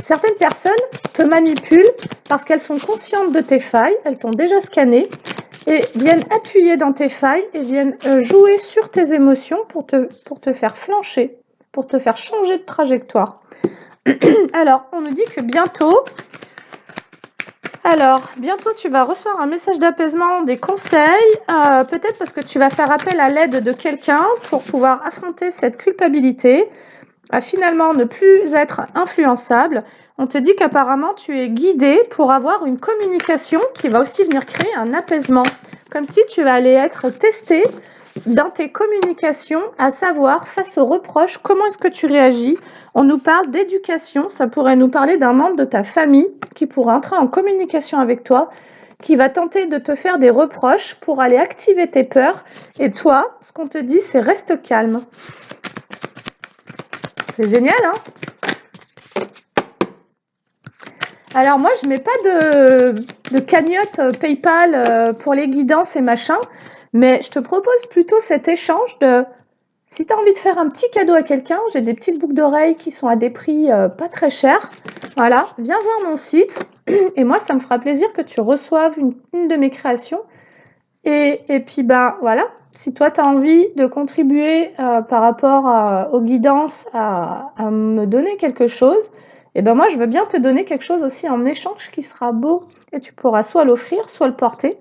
Certaines personnes te manipulent parce qu'elles sont conscientes de tes failles, elles t'ont déjà scanné et viennent appuyer dans tes failles et viennent jouer sur tes émotions pour te faire flancher, pour te faire changer de trajectoire. Alors, on nous dit que bientôt, tu vas recevoir un message d'apaisement, des conseils, peut-être parce que tu vas faire appel à l'aide de quelqu'un pour pouvoir affronter cette culpabilité, à finalement ne plus être influençable. On te dit qu'apparemment tu es guidé pour avoir une communication qui va aussi venir créer un apaisement, comme si tu allais être testé dans tes communications, à savoir, face aux reproches, comment est-ce que tu réagis. On nous parle d'éducation, ça pourrait nous parler d'un membre de ta famille qui pourrait entrer en communication avec toi, qui va tenter de te faire des reproches pour aller activer tes peurs. Et toi, ce qu'on te dit, c'est reste calme. C'est génial, hein? Alors moi, je mets pas de cagnotte PayPal pour les guidances et machin, mais je te propose plutôt cet échange de si tu as envie de faire un petit cadeau à quelqu'un, j'ai des petites boucles d'oreilles qui sont à des prix pas très chers. Voilà, viens voir mon site et moi, ça me fera plaisir que tu reçoives une de mes créations. Et puis, ben voilà, si toi, tu as envie de contribuer par rapport aux guidances à me donner quelque chose, et ben moi, je veux bien te donner quelque chose aussi en échange qui sera beau et tu pourras soit l'offrir, soit le porter.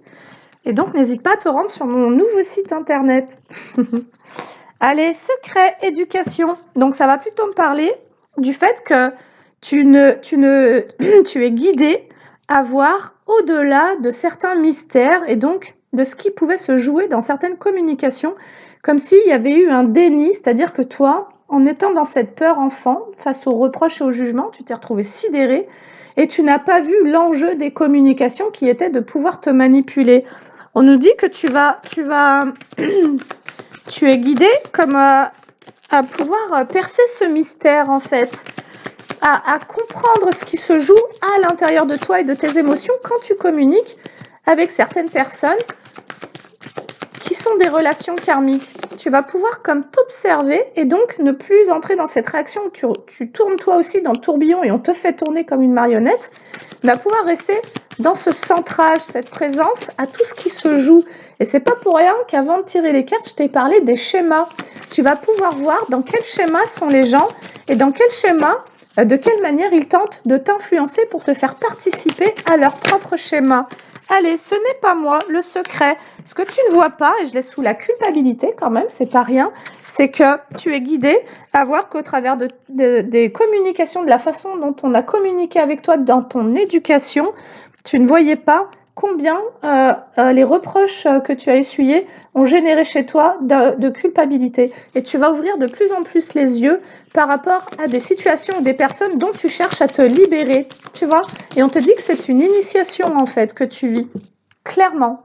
Et donc, n'hésite pas à te rendre sur mon nouveau site internet. Allez, secret éducation. Donc, ça va plutôt me parler du fait que tu es guidé à voir au-delà de certains mystères et donc de ce qui pouvait se jouer dans certaines communications, comme s'il y avait eu un déni, c'est-à-dire que toi, en étant dans cette peur enfant, face aux reproches et aux jugements, tu t'es retrouvé sidéré et tu n'as pas vu l'enjeu des communications qui était de pouvoir te manipuler. On nous dit que tu es guidé comme à pouvoir percer ce mystère en fait, à comprendre ce qui se joue à l'intérieur de toi et de tes émotions quand tu communiques avec certaines personnes qui sont des relations karmiques. Tu vas pouvoir comme t'observer et donc ne plus entrer dans cette réaction où tu tournes toi aussi dans le tourbillon et on te fait tourner comme une marionnette, mais à pouvoir rester dans ce centrage, cette présence à tout ce qui se joue. Et c'est pas pour rien qu'avant de tirer les cartes, je t'ai parlé des schémas. Tu vas pouvoir voir dans quel schéma sont les gens et dans quel schéma, de quelle manière ils tentent de t'influencer pour te faire participer à leur propre schéma. Allez, ce n'est pas moi, le secret. Ce que tu ne vois pas, et je laisse sous la culpabilité quand même, c'est pas rien, c'est que tu es guidé à voir qu'au travers des communications, de la façon dont on a communiqué avec toi dans ton éducation, tu ne voyais pas combien les reproches que tu as essuyés ont généré chez toi de culpabilité. Et tu vas ouvrir de plus en plus les yeux par rapport à des situations ou des personnes dont tu cherches à te libérer, tu vois. Et on te dit que c'est une initiation, en fait, que tu vis, clairement.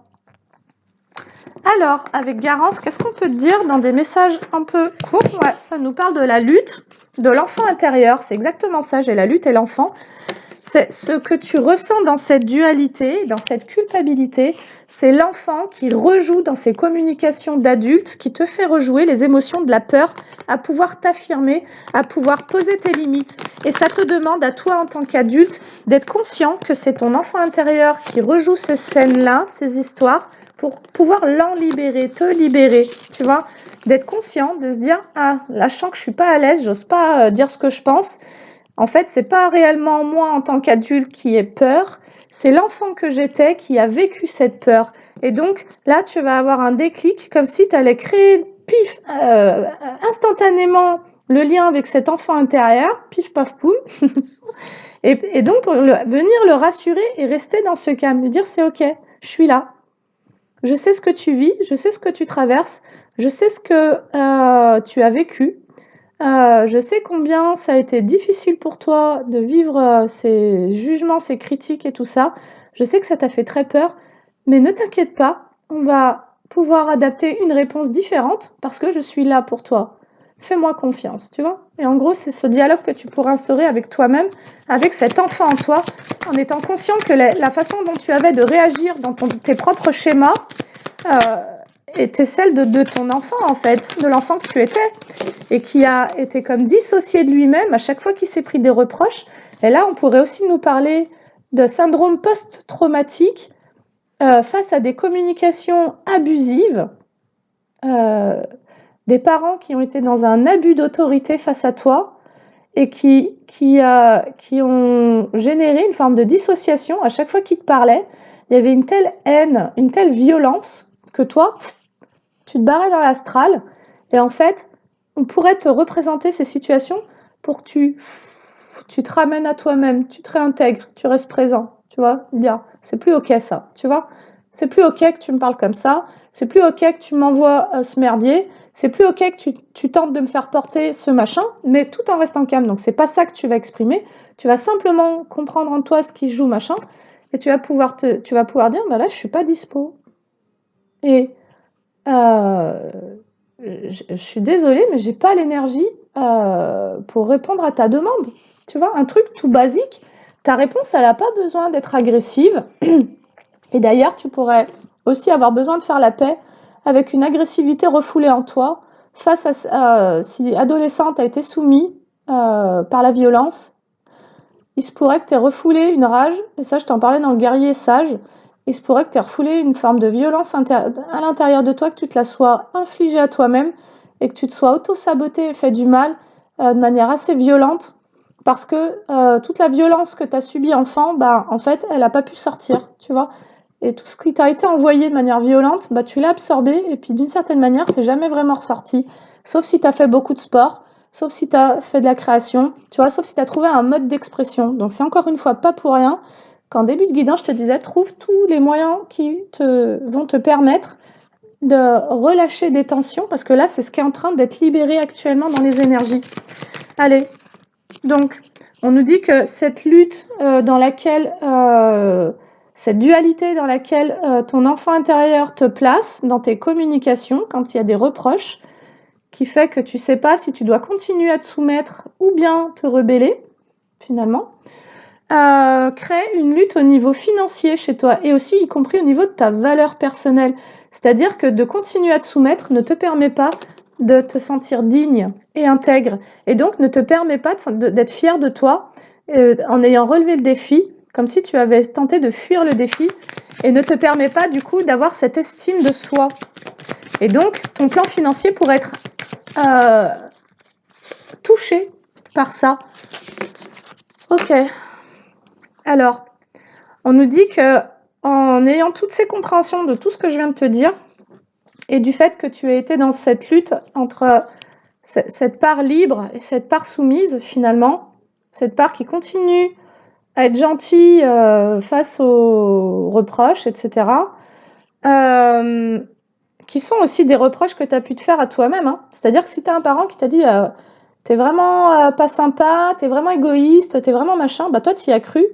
Alors, avec Garance, qu'est-ce qu'on peut te dire dans des messages un peu courts? Ouais, ça nous parle de la lutte, de l'enfant intérieur. C'est exactement ça, j'ai la lutte et l'enfant. C'est ce que tu ressens dans cette dualité, dans cette culpabilité, c'est l'enfant qui rejoue dans ses communications d'adulte, qui te fait rejouer les émotions de la peur, à pouvoir t'affirmer, à pouvoir poser tes limites. Et ça te demande à toi en tant qu'adulte d'être conscient que c'est ton enfant intérieur qui rejoue ces scènes-là, ces histoires, pour pouvoir l'en libérer, te libérer, tu vois, d'être conscient, de se dire, ah, là je sens que je suis pas à l'aise, j'ose pas dire ce que je pense. En fait, c'est pas réellement moi en tant qu'adulte qui ai peur, c'est l'enfant que j'étais qui a vécu cette peur. Et donc, là, tu vas avoir un déclic comme si tu allais créer, pif, instantanément le lien avec cet enfant intérieur, pif, paf, poum. et donc, pour venir le rassurer et rester dans ce calme, lui dire c'est ok, je suis là. Je sais ce que tu vis, je sais ce que tu traverses, je sais ce que tu as vécu. Je sais combien ça a été difficile pour toi de vivre ces jugements, ces critiques et tout ça. Je sais que ça t'a fait très peur, mais ne t'inquiète pas, on va pouvoir adapter une réponse différente parce que je suis là pour toi. Fais-moi confiance, tu vois? Et en gros, c'est ce dialogue que tu pourras instaurer avec toi-même, avec cet enfant en toi, en étant conscient que la façon dont tu avais de réagir dans tes propres schémas était celle de ton enfant, en fait, de l'enfant que tu étais, et qui a été comme dissocié de lui-même à chaque fois qu'il s'est pris des reproches. Et là, on pourrait aussi nous parler de syndrome post-traumatique face à des communications abusives, des parents qui ont été dans un abus d'autorité face à toi et qui ont généré une forme de dissociation à chaque fois qu'ils te parlaient. Il y avait une telle haine, une telle violence que toi, tu te barrais dans l'astral et en fait, on pourrait te représenter ces situations pour que tu te ramènes à toi-même, tu te réintègres, tu restes présent, tu vois, bien, c'est plus ok ça, tu vois. C'est plus OK que tu me parles comme ça. C'est plus OK que tu m'envoies ce merdier. C'est plus OK que tu tentes de me faire porter ce machin, mais tout en restant calme. Donc, c'est pas ça que tu vas exprimer. Tu vas simplement comprendre en toi ce qui se joue, machin, et tu vas pouvoir dire, bah là, je suis pas dispo. Et je suis désolée, mais j'ai pas l'énergie pour répondre à ta demande. Tu vois, un truc tout basique. Ta réponse, elle n'a pas besoin d'être agressive. Et d'ailleurs, tu pourrais aussi avoir besoin de faire la paix avec une agressivité refoulée en toi face à si adolescent, tu as été soumis par la violence. Il se pourrait que tu aies refoulé une rage, et ça, je t'en parlais dans le guerrier sage. Il se pourrait que tu aies refoulé une forme de violence à l'intérieur de toi, que tu te la sois infligée à toi-même et que tu te sois auto-saboté et fait du mal de manière assez violente parce que toute la violence que tu as subie enfant, bah, en fait, elle n'a pas pu sortir, tu vois. Et tout ce qui t'a été envoyé de manière violente, bah, tu l'as absorbé et puis d'une certaine manière, c'est jamais vraiment ressorti. Sauf si tu as fait beaucoup de sport, sauf si tu as fait de la création, tu vois, sauf si tu as trouvé un mode d'expression. Donc c'est encore une fois pas pour rien qu'en début de guidance, je te disais, trouve tous les moyens qui vont te permettre de relâcher des tensions, parce que là, c'est ce qui est en train d'être libéré actuellement dans les énergies. Allez, donc, on nous dit que cette lutte dans laquelle, cette dualité dans laquelle ton enfant intérieur te place dans tes communications, quand il y a des reproches, qui fait que tu sais pas si tu dois continuer à te soumettre ou bien te rebeller, finalement, crée une lutte au niveau financier chez toi et aussi y compris au niveau de ta valeur personnelle. C'est-à-dire que de continuer à te soumettre ne te permet pas de te sentir digne et intègre et donc ne te permet pas d'être fier de toi en ayant relevé le défi, comme si tu avais tenté de fuir le défi et ne te permet pas du coup d'avoir cette estime de soi. Et donc ton plan financier pourrait être touché par ça. Ok. Alors, on nous dit que en ayant toutes ces compréhensions de tout ce que je viens de te dire et du fait que tu as été dans cette lutte entre cette part libre et cette part soumise finalement, cette part qui continue à être gentille face aux reproches, etc., qui sont aussi des reproches que tu as pu te faire à toi-même. Hein. C'est-à-dire que si tu as un parent qui t'a dit t'es vraiment pas sympa, t'es vraiment égoïste, t'es vraiment machin, bah toi t'y as cru.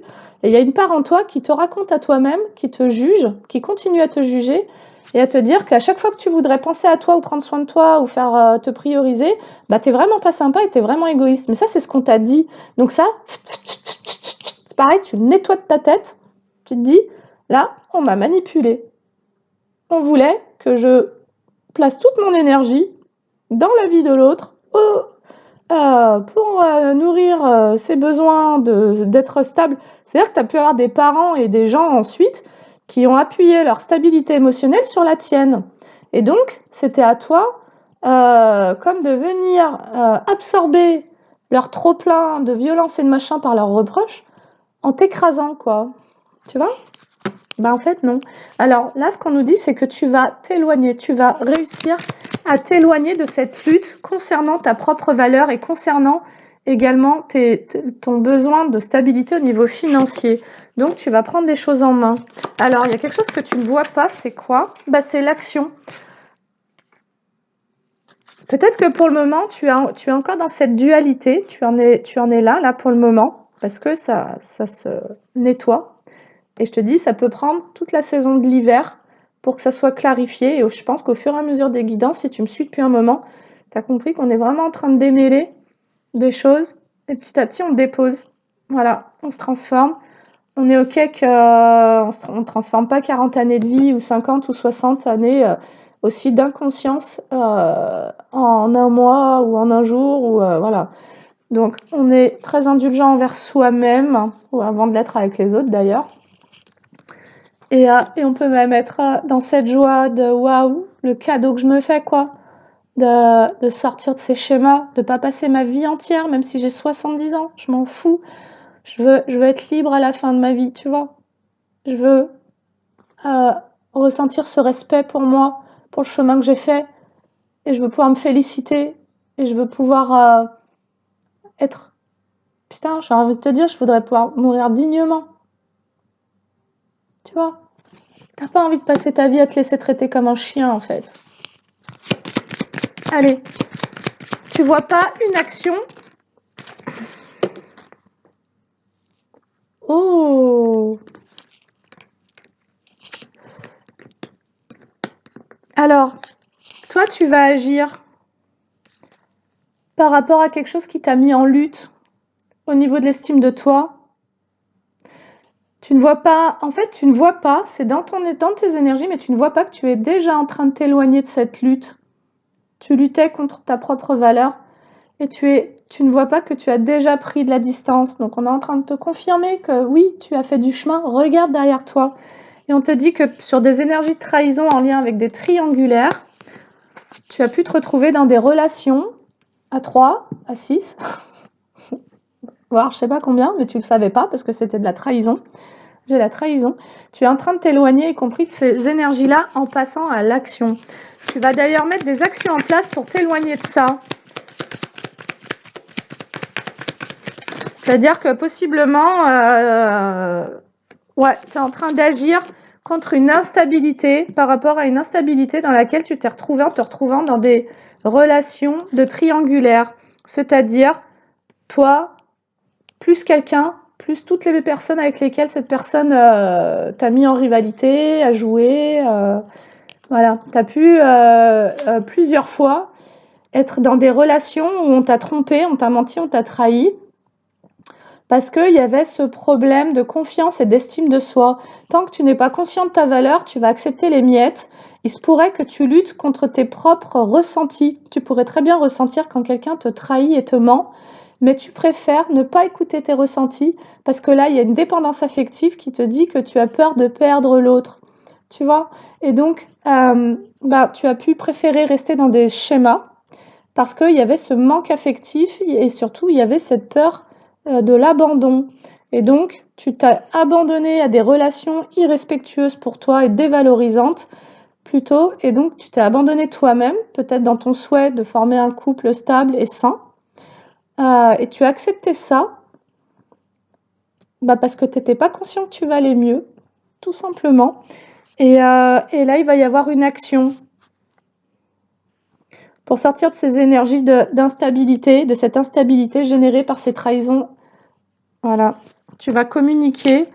Et il y a une part en toi qui te raconte à toi-même, qui te juge, qui continue à te juger et à te dire qu'à chaque fois que tu voudrais penser à toi ou prendre soin de toi ou faire te prioriser, bah t'es vraiment pas sympa et t'es vraiment égoïste. Mais ça, c'est ce qu'on t'a dit. Donc ça, c'est pareil, tu le nettoies de ta tête. Tu te dis, là, on m'a manipulé. On voulait que je place toute mon énergie dans la vie de l'autre pour nourrir ses besoins d'être stable. C'est-à-dire que tu as pu avoir des parents et des gens ensuite qui ont appuyé leur stabilité émotionnelle sur la tienne. Et donc, c'était à toi comme de venir absorber leur trop-plein de violence et de machin par leurs reproches en t'écrasant, quoi. Tu vois ? Bah en fait non. Alors là, ce qu'on nous dit, c'est que tu vas t'éloigner, tu vas réussir à t'éloigner de cette lutte concernant ta propre valeur et concernant également ton besoin de stabilité au niveau financier. Donc tu vas prendre des choses en main. Alors il y a quelque chose que tu ne vois pas, c'est quoi ? Bah c'est l'action. Peut-être que pour le moment, tu es encore dans cette dualité, tu en es là pour le moment, parce que ça se nettoie. Et je te dis, ça peut prendre toute la saison de l'hiver pour que ça soit clarifié. Et je pense qu'au fur et à mesure des guidances, si tu me suis depuis un moment, tu as compris qu'on est vraiment en train de démêler des choses. Et petit à petit, on dépose. Voilà, on se transforme. On est OK qu'on ne transforme pas 40 années de vie ou 50 ou 60 années aussi d'inconscience en un mois ou en un jour. Ou, voilà. Donc, on est très indulgent envers soi-même, ou avant de l'être avec les autres d'ailleurs. Et on peut même être dans cette joie de waouh, le cadeau que je me fais, quoi. De sortir de ces schémas, de pas passer ma vie entière, même si j'ai 70 ans, je m'en fous. Je veux être libre à la fin de ma vie, tu vois. Je veux ressentir ce respect pour moi, pour le chemin que j'ai fait. Et je veux pouvoir me féliciter. Et je veux pouvoir être... Putain, j'ai envie de te dire, je voudrais pouvoir mourir dignement. Tu vois ? T'as pas envie de passer ta vie à te laisser traiter comme un chien, en fait. Allez, tu vois pas une action? Oh! Alors, toi, tu vas agir par rapport à quelque chose qui t'a mis en lutte au niveau de l'estime de toi. Tu ne vois pas, en fait, tu ne vois pas, c'est dans tes énergies, mais tu ne vois pas que tu es déjà en train de t'éloigner de cette lutte. Tu luttais contre ta propre valeur et tu ne vois pas que tu as déjà pris de la distance. Donc, on est en train de te confirmer que oui, tu as fait du chemin. Regarde derrière toi. Et on te dit que sur des énergies de trahison en lien avec des triangulaires, tu as pu te retrouver dans des relations à 3, à 6, voire je sais pas combien, mais tu le savais pas parce que c'était de la trahison. J'ai la trahison. Tu es en train de t'éloigner, y compris de ces énergies-là, en passant à l'action. Tu vas d'ailleurs mettre des actions en place pour t'éloigner de ça. C'est-à-dire que possiblement, ouais, tu es en train d'agir contre une instabilité, par rapport à une instabilité dans laquelle tu t'es retrouvé en te retrouvant dans des relations de triangulaire. C'est-à-dire, toi, plus quelqu'un, plus toutes les personnes avec lesquelles cette personne t'a mis en rivalité, a joué. Voilà, tu as pu plusieurs fois être dans des relations où on t'a trompé, on t'a menti, on t'a trahi, parce qu'il y avait ce problème de confiance et d'estime de soi. Tant que tu n'es pas conscient de ta valeur, tu vas accepter les miettes. Il se pourrait que tu luttes contre tes propres ressentis. Tu pourrais très bien ressentir quand quelqu'un te trahit et te ment, mais tu préfères ne pas écouter tes ressentis parce que là, il y a une dépendance affective qui te dit que tu as peur de perdre l'autre. Tu vois? Et donc, tu as pu préférer rester dans des schémas parce qu'il y avait ce manque affectif et surtout, il y avait cette peur de l'abandon. Et donc, tu t'as abandonné à des relations irrespectueuses pour toi et dévalorisantes plutôt. Et donc, tu t'es abandonné toi-même, peut-être dans ton souhait de former un couple stable et sain. Et tu as accepté ça parce que tu n'étais pas conscient que tu valais mieux, tout simplement. Et là, il va y avoir une action pour sortir de ces énergies d'instabilité, de cette instabilité générée par ces trahisons. Voilà, tu vas communiquer.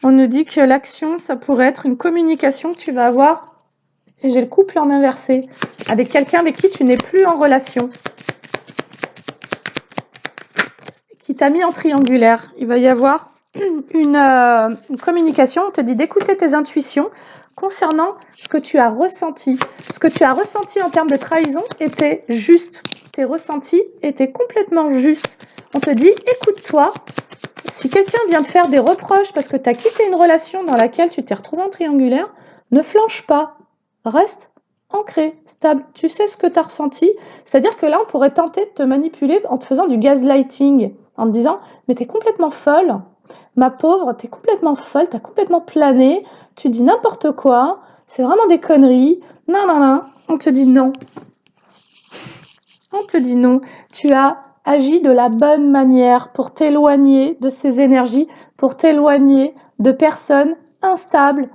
On nous dit que l'action, ça pourrait être une communication que tu vas avoir, et j'ai le couple en inversé, avec quelqu'un avec qui tu n'es plus en relation, qui t'a mis en triangulaire. Il va y avoir une communication, on te dit d'écouter tes intuitions concernant ce que tu as ressenti. Ce que tu as ressenti en termes de trahison était juste. Tes ressentis étaient complètement justes. On te dit, écoute-toi. Si quelqu'un vient te faire des reproches parce que tu as quitté une relation dans laquelle tu t'es retrouvé en triangulaire, ne flanche pas. Reste ancré, stable. Tu sais ce que tu as ressenti. C'est-à-dire que là, on pourrait tenter de te manipuler en te faisant du gaslighting, en te disant « mais t'es complètement folle, ma pauvre, t'es complètement folle, t'as complètement plané, tu dis n'importe quoi, c'est vraiment des conneries, non, non, non. » On te dit non. On te dit non. Tu as agi de la bonne manière pour t'éloigner de ces énergies, pour t'éloigner de personnes instables,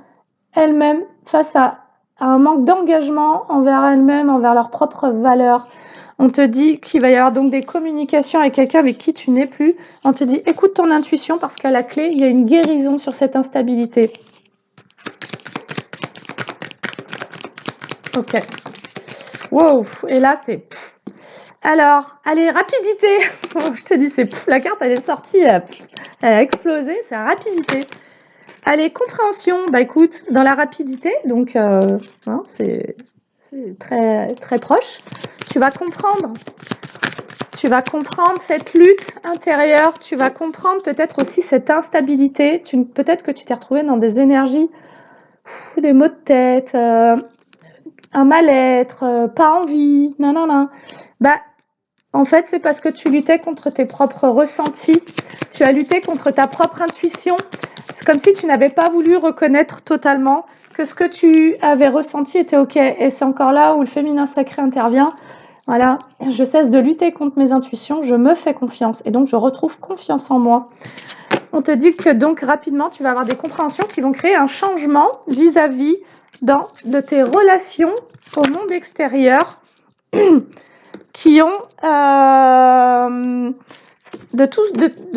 elles-mêmes, face à un manque d'engagement envers elles-mêmes, envers leurs propres valeurs. On te dit qu'il va y avoir donc des communications avec quelqu'un avec qui tu n'es plus. On te dit, écoute ton intuition parce qu'à la clé, il y a une guérison sur cette instabilité. Ok. Wow. Et là, c'est... Alors, allez, rapidité. Je te dis, c'est la carte, elle est sortie, elle a explosé, c'est la rapidité. Allez, compréhension. Bah écoute, dans la rapidité, donc c'est très très proche. Tu vas comprendre cette lutte intérieure. Tu vas comprendre peut-être aussi cette instabilité. Peut-être que tu t'es retrouvé dans des énergies, des maux de tête, un mal-être, pas envie, non non non. Bah en fait, c'est parce que tu luttais contre tes propres ressentis, tu as lutté contre ta propre intuition. C'est comme si tu n'avais pas voulu reconnaître totalement que ce que tu avais ressenti était OK. Et c'est encore là où le féminin sacré intervient. Voilà, je cesse de lutter contre mes intuitions, je me fais confiance et donc je retrouve confiance en moi. On te dit que donc rapidement, tu vas avoir des compréhensions qui vont créer un changement vis-à-vis de tes relations au monde extérieur qui ont de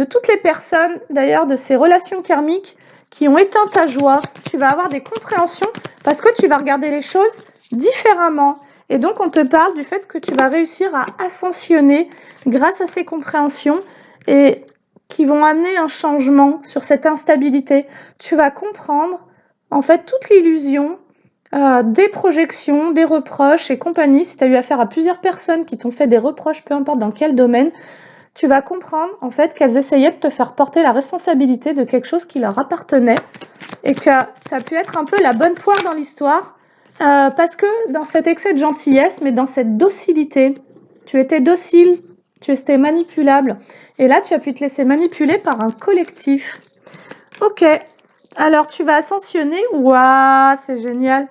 toutes les personnes d'ailleurs de ces relations karmiques qui ont éteint ta joie. Tu vas avoir des compréhensions parce que tu vas regarder les choses différemment. Et donc on te parle du fait que tu vas réussir à ascensionner grâce à ces compréhensions et qui vont amener un changement sur cette instabilité. Tu vas comprendre en fait toute l'illusion des projections, des reproches et compagnie. Si tu as eu affaire à plusieurs personnes qui t'ont fait des reproches, peu importe dans quel domaine, tu vas comprendre en fait qu'elles essayaient de te faire porter la responsabilité de quelque chose qui leur appartenait et que tu as pu être un peu la bonne poire dans l'histoire parce que dans cet excès de gentillesse, mais dans cette docilité, tu étais docile, tu étais manipulable et là tu as pu te laisser manipuler par un collectif. Ok, alors tu vas ascensionner, waouh, c'est génial.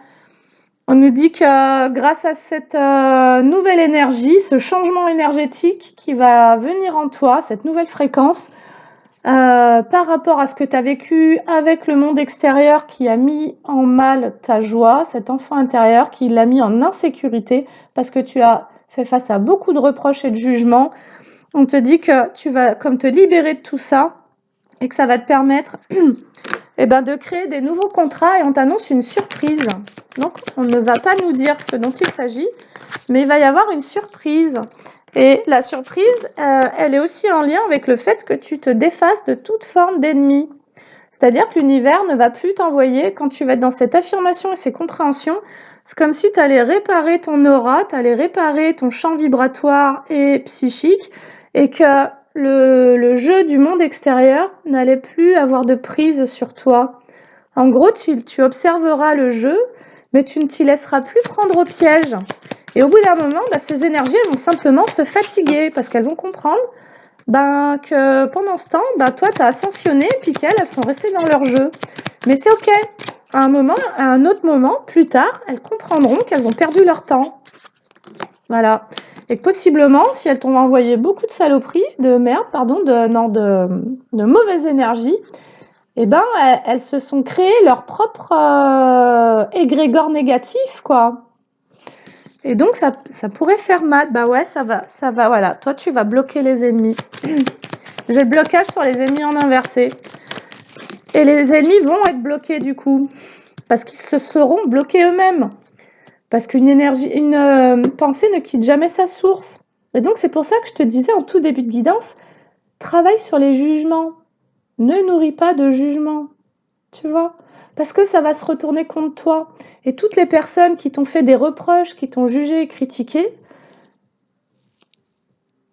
On nous dit que grâce à cette nouvelle énergie, ce changement énergétique qui va venir en toi, cette nouvelle fréquence, par rapport à ce que tu as vécu avec le monde extérieur qui a mis en mal ta joie, cet enfant intérieur qui l'a mis en insécurité parce que tu as fait face à beaucoup de reproches et de jugements, on te dit que tu vas comme te libérer de tout ça et que ça va te permettre de créer des nouveaux contrats et on t'annonce une surprise. Donc, on ne va pas nous dire ce dont il s'agit, mais il va y avoir une surprise. Et la surprise, elle est aussi en lien avec le fait que tu te défasses de toute forme d'ennemi. C'est-à-dire que l'univers ne va plus t'envoyer, quand tu vas être dans cette affirmation et ces compréhensions, c'est comme si tu allais réparer ton aura, tu allais réparer ton champ vibratoire et psychique, et que le jeu du monde extérieur n'allait plus avoir de prise sur toi. En gros, tu observeras le jeu, mais tu ne t'y laisseras plus prendre au piège. Et au bout d'un moment, ces énergies elles vont simplement se fatiguer parce qu'elles vont comprendre que pendant ce temps, toi, tu as ascensionné, puis qu'elles sont restées dans leur jeu. Mais c'est ok. À un autre moment, plus tard, elles comprendront qu'elles ont perdu leur temps. Voilà. Et que possiblement, si elles t'ont envoyé beaucoup de saloperies, de merde, de mauvaises énergies, elles se sont créées leur propre égrégore négatif, quoi. Et donc, ça pourrait faire mal. Ouais, ça va, voilà. Toi, tu vas bloquer les ennemis. J'ai le blocage sur les ennemis en inversé. Et les ennemis vont être bloqués, du coup. Parce qu'ils se seront bloqués eux-mêmes. Parce qu'une pensée ne quitte jamais sa source. Et donc, c'est pour ça que je te disais en tout début de guidance, travaille sur les jugements. Ne nourris pas de jugements. Tu vois ? Parce que ça va se retourner contre toi. Et toutes les personnes qui t'ont fait des reproches, qui t'ont jugé et critiqué,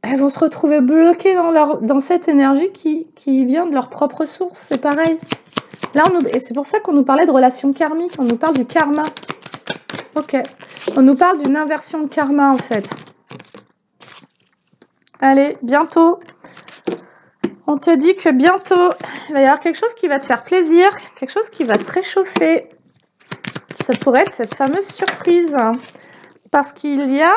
elles vont se retrouver bloquées dans cette énergie qui vient de leur propre source. C'est pareil. Là, et c'est pour ça qu'on nous parlait de relations karmiques. On nous parle du karma. Ok. On nous parle d'une inversion de karma, en fait. Allez, bientôt. On te dit que bientôt, il va y avoir quelque chose qui va te faire plaisir, quelque chose qui va se réchauffer. Ça pourrait être cette fameuse surprise. Parce qu'il y a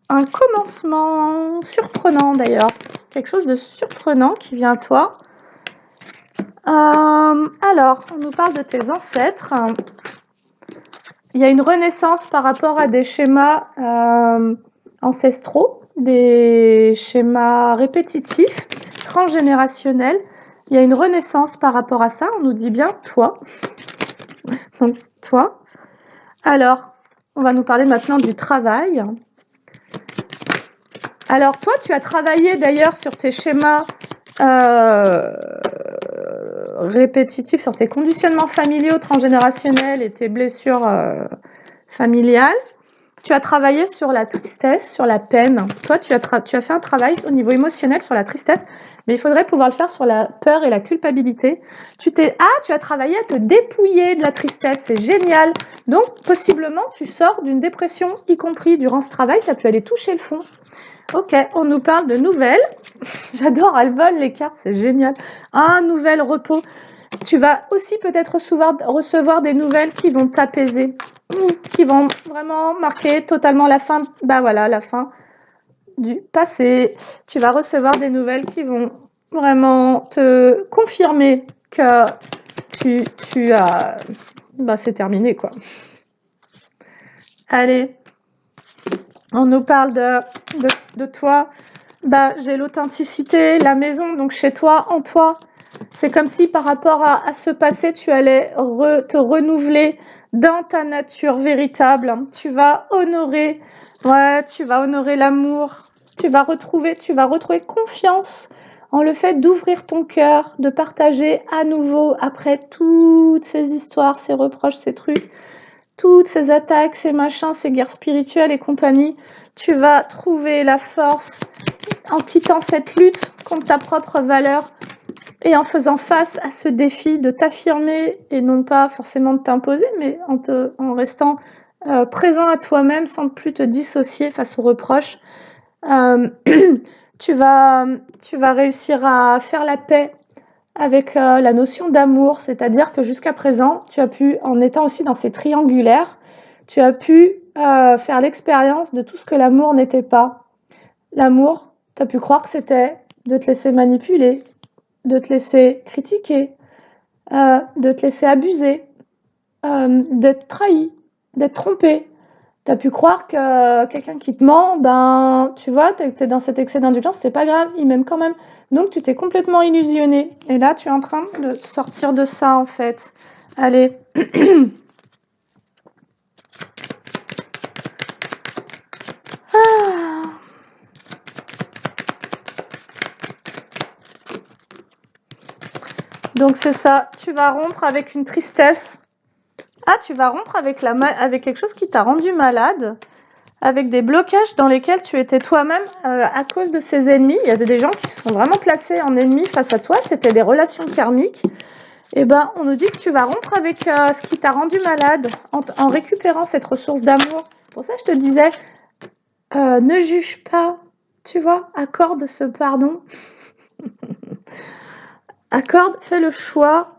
un commencement surprenant, d'ailleurs. Quelque chose de surprenant qui vient à toi. Alors, on nous parle de tes ancêtres. Il y a une renaissance par rapport à des schémas ancestraux, des schémas répétitifs, transgénérationnels. Il y a une renaissance par rapport à ça. On nous dit bien toi. Donc, toi. Alors, on va nous parler maintenant du travail. Alors, toi, tu as travaillé d'ailleurs sur tes schémas répétitifs, sur tes conditionnements familiaux, transgénérationnels et tes blessures familiales. Tu as travaillé sur la tristesse, sur la peine. Toi, tu as fait un travail au niveau émotionnel sur la tristesse, mais il faudrait pouvoir le faire sur la peur et la culpabilité. Tu as travaillé à te dépouiller de la tristesse, c'est génial. Donc, possiblement, tu sors d'une dépression, y compris durant ce travail, tu as pu aller toucher le fond. Ok, on nous parle de nouvelles. J'adore, elles volent les cartes, c'est génial. Un nouvel repos. Tu vas aussi peut-être recevoir des nouvelles qui vont t'apaiser, qui vont vraiment marquer totalement la fin, la fin du passé. Tu vas recevoir des nouvelles qui vont vraiment te confirmer que tu as... Bah, c'est terminé, quoi. Allez, on nous parle de toi. Bah, j'ai l'authenticité, la maison, donc chez toi, en toi. C'est comme si par rapport à ce passé, tu allais te renouveler dans ta nature véritable. Tu vas honorer, ouais, tu vas honorer l'amour. Tu vas retrouver confiance en le fait d'ouvrir ton cœur, de partager à nouveau après toutes ces histoires, ces reproches, ces trucs, toutes ces attaques, ces machins, ces guerres spirituelles et compagnie. Tu vas trouver la force en quittant cette lutte contre ta propre valeur et en faisant face à ce défi de t'affirmer et non pas forcément de t'imposer, mais en restant présent à toi-même sans plus te dissocier face aux reproches. Tu vas réussir à faire la paix avec la notion d'amour, c'est-à-dire que jusqu'à présent, tu as pu, en étant aussi dans ces triangulaires, tu as pu faire l'expérience de tout ce que l'amour n'était pas. L'amour, tu as pu croire que c'était de te laisser manipuler, de te laisser critiquer, de te laisser abuser, d'être trahi, d'être trompé. Tu as pu croire que quelqu'un qui te ment, ben, tu vois, tu es dans cet excès d'indulgence, c'est pas grave, il m'aime quand même. Donc tu t'es complètement illusionné. Et là, tu es en train de sortir de ça, en fait. Allez. Ah. Donc c'est ça, tu vas rompre avec une tristesse. Ah, tu vas rompre avec quelque chose qui t'a rendu malade, avec des blocages dans lesquels tu étais toi-même à cause de ces ennemis. Il y a des gens qui se sont vraiment placés en ennemis face à toi, c'était des relations karmiques. Eh ben, on nous dit que tu vas rompre avec ce qui t'a rendu malade en récupérant cette ressource d'amour. Pour ça, je te disais, ne juge pas, tu vois, accorde ce pardon. Fais le choix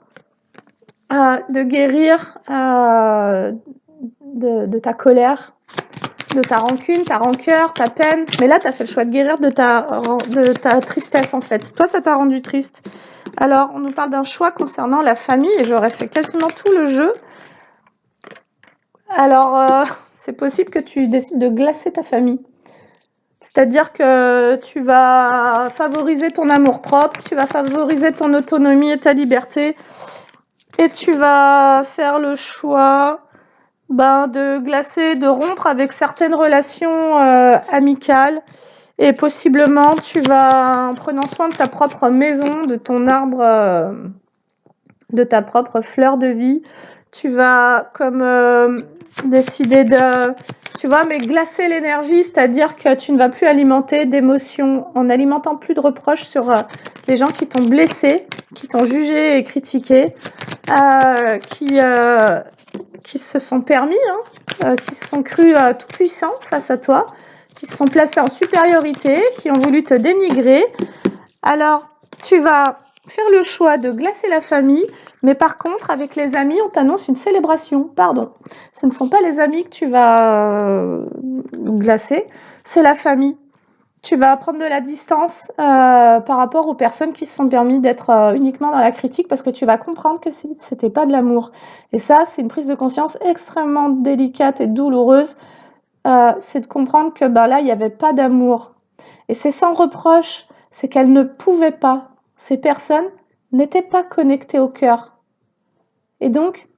de guérir de ta colère, de ta rancune, ta rancœur, ta peine. Mais là, tu as fait le choix de guérir de ta tristesse, en fait. Toi, ça t'a rendu triste. Alors, on nous parle d'un choix concernant la famille, et j'aurais fait quasiment tout le jeu. Alors, c'est possible que tu décides de glacer ta famille. C'est-à-dire que tu vas favoriser ton amour-propre, tu vas favoriser ton autonomie et ta liberté, et tu vas faire le choix de glacer, de rompre avec certaines relations amicales. Et possiblement, tu vas, en prenant soin de ta propre maison, de ton arbre, de ta propre fleur de vie, tu vas décider de, tu vois, mais glacer l'énergie, c'est-à-dire que tu ne vas plus alimenter d'émotions, en alimentant plus de reproches sur les gens qui t'ont blessé, qui t'ont jugé et critiqué, qui se sont permis, qui se sont crus tout puissants face à toi, qui se sont placés en supériorité, qui ont voulu te dénigrer. Alors, tu vas faire le choix de glacer la famille, mais par contre, avec les amis, on t'annonce une célébration. Pardon, ce ne sont pas les amis que tu vas glacer, c'est la famille. Tu vas prendre de la distance par rapport aux personnes qui se sont permis d'être uniquement dans la critique parce que tu vas comprendre que c'était pas de l'amour. Et ça, c'est une prise de conscience extrêmement délicate et douloureuse. C'est de comprendre que là, il n'y avait pas d'amour. Et c'est sans reproche, c'est qu'elles ne pouvaient pas. Ces personnes n'étaient pas connectées au cœur. Et donc,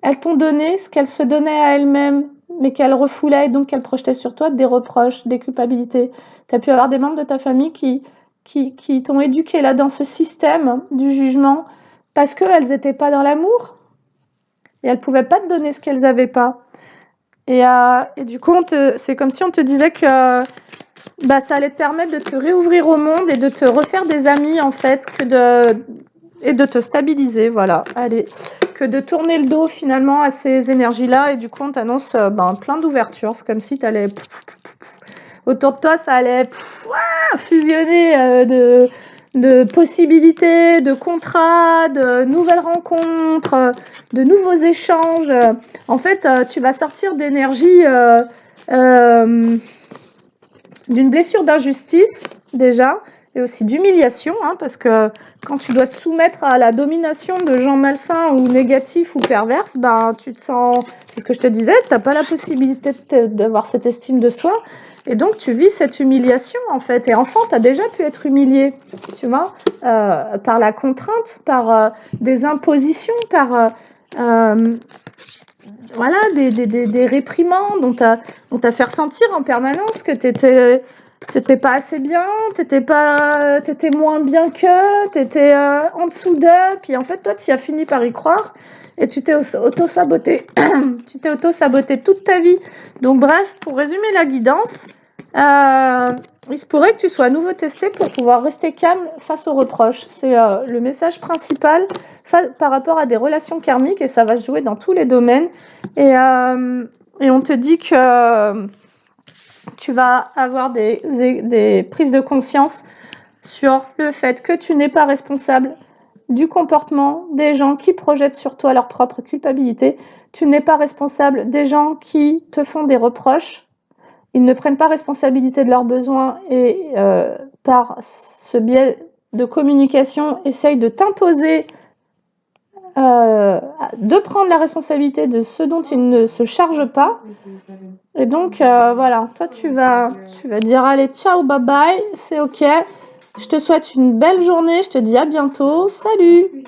elles t'ont donné ce qu'elles se donnaient à elles-mêmes, mais qu'elles refoulaient et donc qu'elles projetaient sur toi des reproches, des culpabilités. Tu as pu avoir des membres de ta famille qui t'ont éduqué là dans ce système du jugement parce qu'elles n'étaient pas dans l'amour. Et elles ne pouvaient pas te donner ce qu'elles n'avaient pas. Et du coup, c'est comme si on te disait que ça allait te permettre de te réouvrir au monde et de te refaire des amis, en fait, et de te stabiliser, voilà. Allez, que de tourner le dos, finalement, à ces énergies-là. Et du coup, on t'annonce plein d'ouvertures. C'est comme si t'allais... Autour de toi, ça allait fusionner de possibilités, de contrats, de nouvelles rencontres, de nouveaux échanges. En fait, tu vas sortir d'énergie d'une blessure d'injustice, déjà, et aussi d'humiliation, hein, parce que quand tu dois te soumettre à la domination de gens malsains ou négatifs ou perverses, ben, tu te sens, c'est ce que je te disais, tu n'as pas la possibilité d'avoir cette estime de soi, et donc tu vis cette humiliation, en fait. Et enfant, tu as déjà pu être humilié, tu vois, par la contrainte, par des impositions, par voilà, des réprimandes, on t'a fait ressentir en permanence que t'étais pas assez bien, t'étais moins bien qu'eux, t'étais en dessous d'eux, puis en fait, toi, tu as fini par y croire et tu t'es auto-saboté. Tu t'es auto-saboté toute ta vie. Donc, bref, pour résumer la guidance, il se pourrait que tu sois à nouveau testé pour pouvoir rester calme face aux reproches. C'est le message principal par rapport à des relations karmiques et ça va se jouer dans tous les domaines. Et on te dit que tu vas avoir des prises de conscience sur le fait que tu n'es pas responsable du comportement des gens qui projettent sur toi leur propre culpabilité. Tu n'es pas responsable des gens qui te font des reproches. Ils ne prennent pas responsabilité de leurs besoins et par ce biais de communication essayent de t'imposer de prendre la responsabilité de ce dont ils ne se chargent pas. Et donc, voilà, toi, tu vas dire, allez, ciao, bye bye, c'est OK. Je te souhaite une belle journée, je te dis à bientôt, salut!